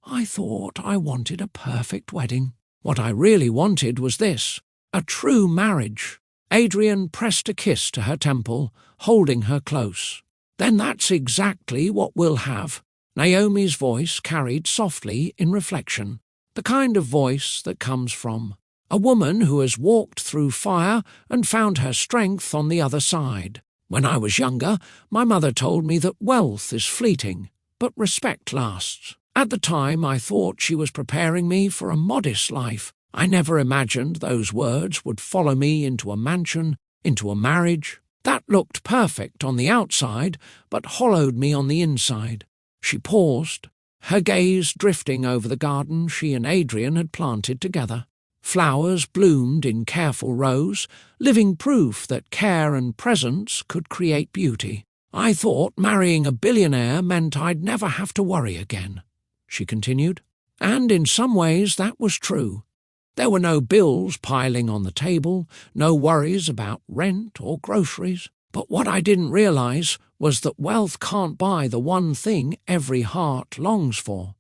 "I thought I wanted a perfect wedding. What I really wanted was this, a true marriage." Adrian pressed a kiss to her temple, holding her close. "Then that's exactly what we'll have." Naomi's voice carried softly in reflection, the kind of voice that comes from a woman who has walked through fire and found her strength on the other side. "When I was younger, my mother told me that wealth is fleeting, but respect lasts. At the time, I thought she was preparing me for a modest life. I never imagined those words would follow me into a mansion, into a marriage. That looked perfect on the outside, but hollowed me on the inside." She paused, her gaze drifting over the garden she and Adrian had planted together. Flowers bloomed in careful rows, living proof that care and presence could create beauty. "I thought marrying a billionaire meant I'd never have to worry again," she continued. And in some ways that was true. There were no bills piling on the table, no worries about rent or groceries. But what I didn't realize was that wealth can't buy the one thing every heart longs for: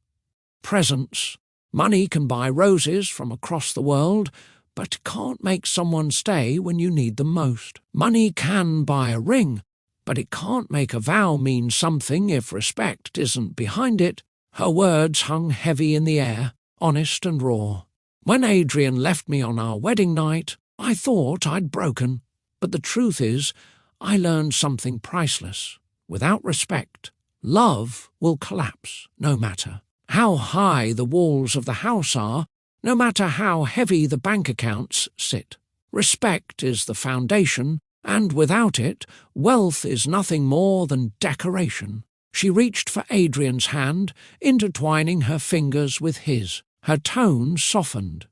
presence. Money can buy roses from across the world, but it can't make someone stay when you need them most. Money can buy a ring, but it can't make a vow mean something if respect isn't behind it. Her words hung heavy in the air, honest and raw. When Adrian left me on our wedding night, I thought I'd broken. But the truth is, I learned something priceless. Without respect, love will collapse, no matter how high the walls of the house are, no matter how heavy the bank accounts sit. Respect is the foundation, and without it, wealth is nothing more than decoration. She reached for Adrian's hand, intertwining her fingers with his. Her tone softened,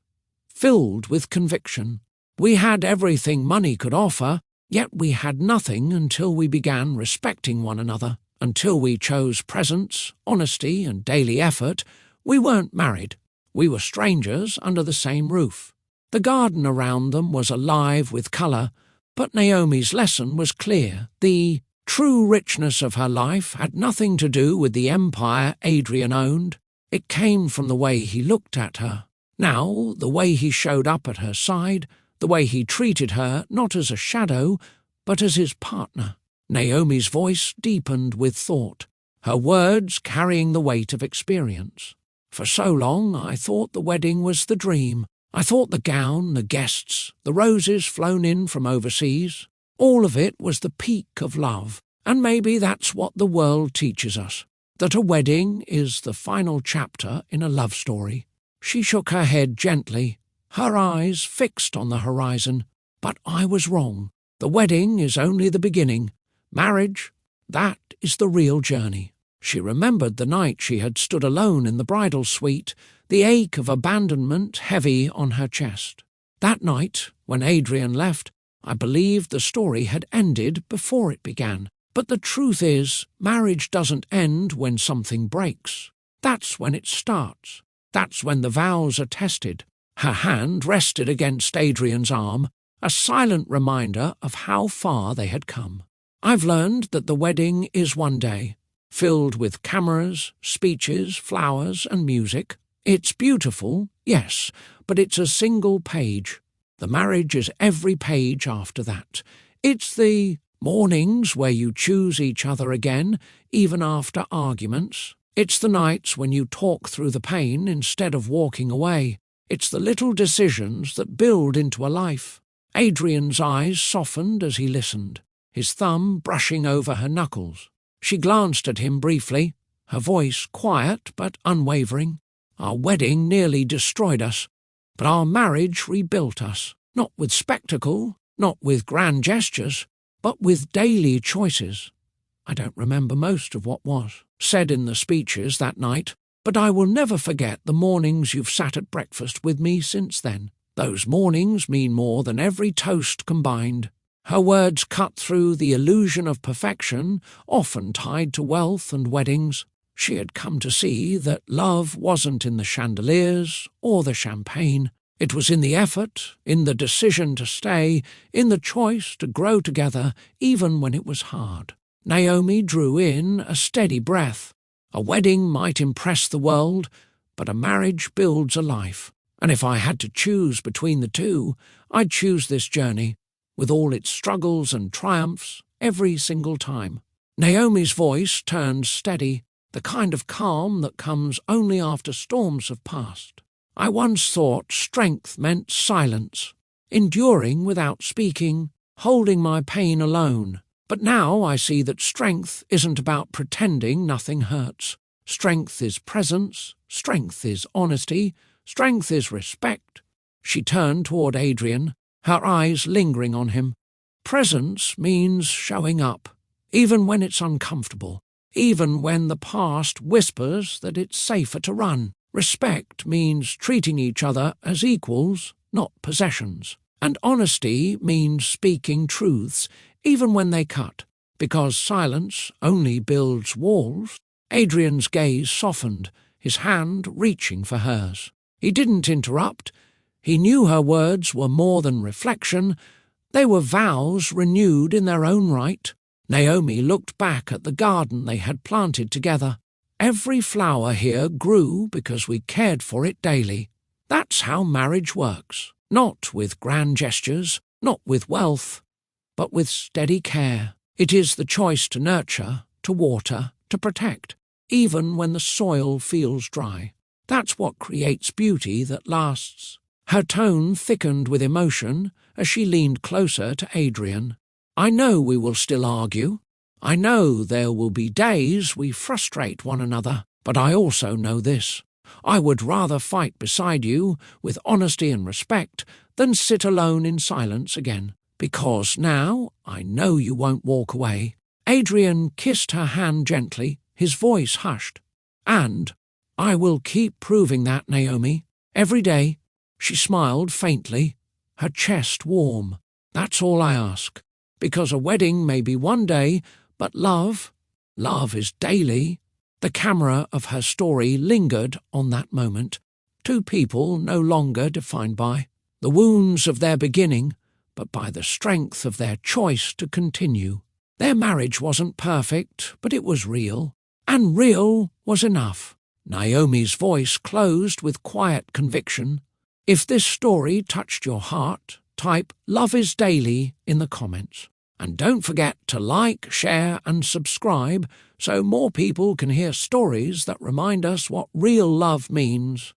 filled with conviction. We had everything money could offer, yet we had nothing until we began respecting one another. Until we chose presence, honesty, and daily effort, we weren't married. We were strangers under the same roof. The garden around them was alive with colour, but Naomi's lesson was clear. The true richness of her life had nothing to do with the empire Adrian owned. It came from the way he looked at her. Now, the way he showed up at her side, the way he treated her not as a shadow, but as his partner. Naomi's voice deepened with thought, her words carrying the weight of experience. For so long I thought the wedding was the dream. I thought the gown, the guests, the roses flown in from overseas, all of it was the peak of love. And maybe that's what the world teaches us, that a wedding is the final chapter in a love story. She shook her head gently, her eyes fixed on the horizon. But I was wrong. The wedding is only the beginning. Marriage, that is the real journey. She remembered the night she had stood alone in the bridal suite, the ache of abandonment heavy on her chest. That night, when Adrian left, I believed the story had ended before it began. But the truth is, marriage doesn't end when something breaks. That's when it starts. That's when the vows are tested. Her hand rested against Adrian's arm, a silent reminder of how far they had come. I've learned that the wedding is one day, filled with cameras, speeches, flowers, and music. It's beautiful, yes, but it's a single page. The marriage is every page after that. It's the mornings where you choose each other again, even after arguments. It's the nights when you talk through the pain instead of walking away. It's the little decisions that build into a life. Adrian's eyes softened as he listened, his thumb brushing over her knuckles. She glanced at him briefly, her voice quiet but unwavering. Our wedding nearly destroyed us, but our marriage rebuilt us, not with spectacle, not with grand gestures, but with daily choices. I don't remember most of what was said in the speeches that night, but I will never forget the mornings you've sat at breakfast with me since then. Those mornings mean more than every toast combined. Her words cut through the illusion of perfection, often tied to wealth and weddings. She had come to see that love wasn't in the chandeliers or the champagne. It was in the effort, in the decision to stay, in the choice to grow together, even when it was hard. Naomi drew in a steady breath. A wedding might impress the world, but a marriage builds a life. And if I had to choose between the two, I'd choose this journey, with all its struggles and triumphs, every single time. Naomi's voice turned steady, the kind of calm that comes only after storms have passed. I once thought strength meant silence, enduring without speaking, holding my pain alone. But now I see that strength isn't about pretending nothing hurts. Strength is presence, strength is honesty, strength is respect. She turned toward Adrian, her eyes lingering on him. Presence means showing up, even when it's uncomfortable, even when the past whispers that it's safer to run. Respect means treating each other as equals, not possessions. And honesty means speaking truths, even when they cut, because silence only builds walls. Adrian's gaze softened, his hand reaching for hers. He didn't interrupt. He knew her words were more than reflection. They were vows renewed in their own right. Naomi looked back at the garden they had planted together. Every flower here grew because we cared for it daily. That's how marriage works, not with grand gestures, not with wealth, but with steady care. It is the choice to nurture, to water, to protect, even when the soil feels dry. That's what creates beauty that lasts. Her tone thickened with emotion as she leaned closer to Adrian. I know we will still argue. I know there will be days we frustrate one another, but I also know this. I would rather fight beside you with honesty and respect than sit alone in silence again, because now I know you won't walk away. Adrian kissed her hand gently, his voice hushed. And I will keep proving that, Naomi, every day. She smiled faintly, her chest warm. That's all I ask, because a wedding may be one day, but love is daily. The camera of her story lingered on that moment. Two people no longer defined by the wounds of their beginning, but by the strength of their choice to continue. Their marriage wasn't perfect, but it was real, and real was enough. Naomi's voice closed with quiet conviction. If this story touched your heart, type "Love is Daily" in the comments. And don't forget to like, share and subscribe so more people can hear stories that remind us what real love means.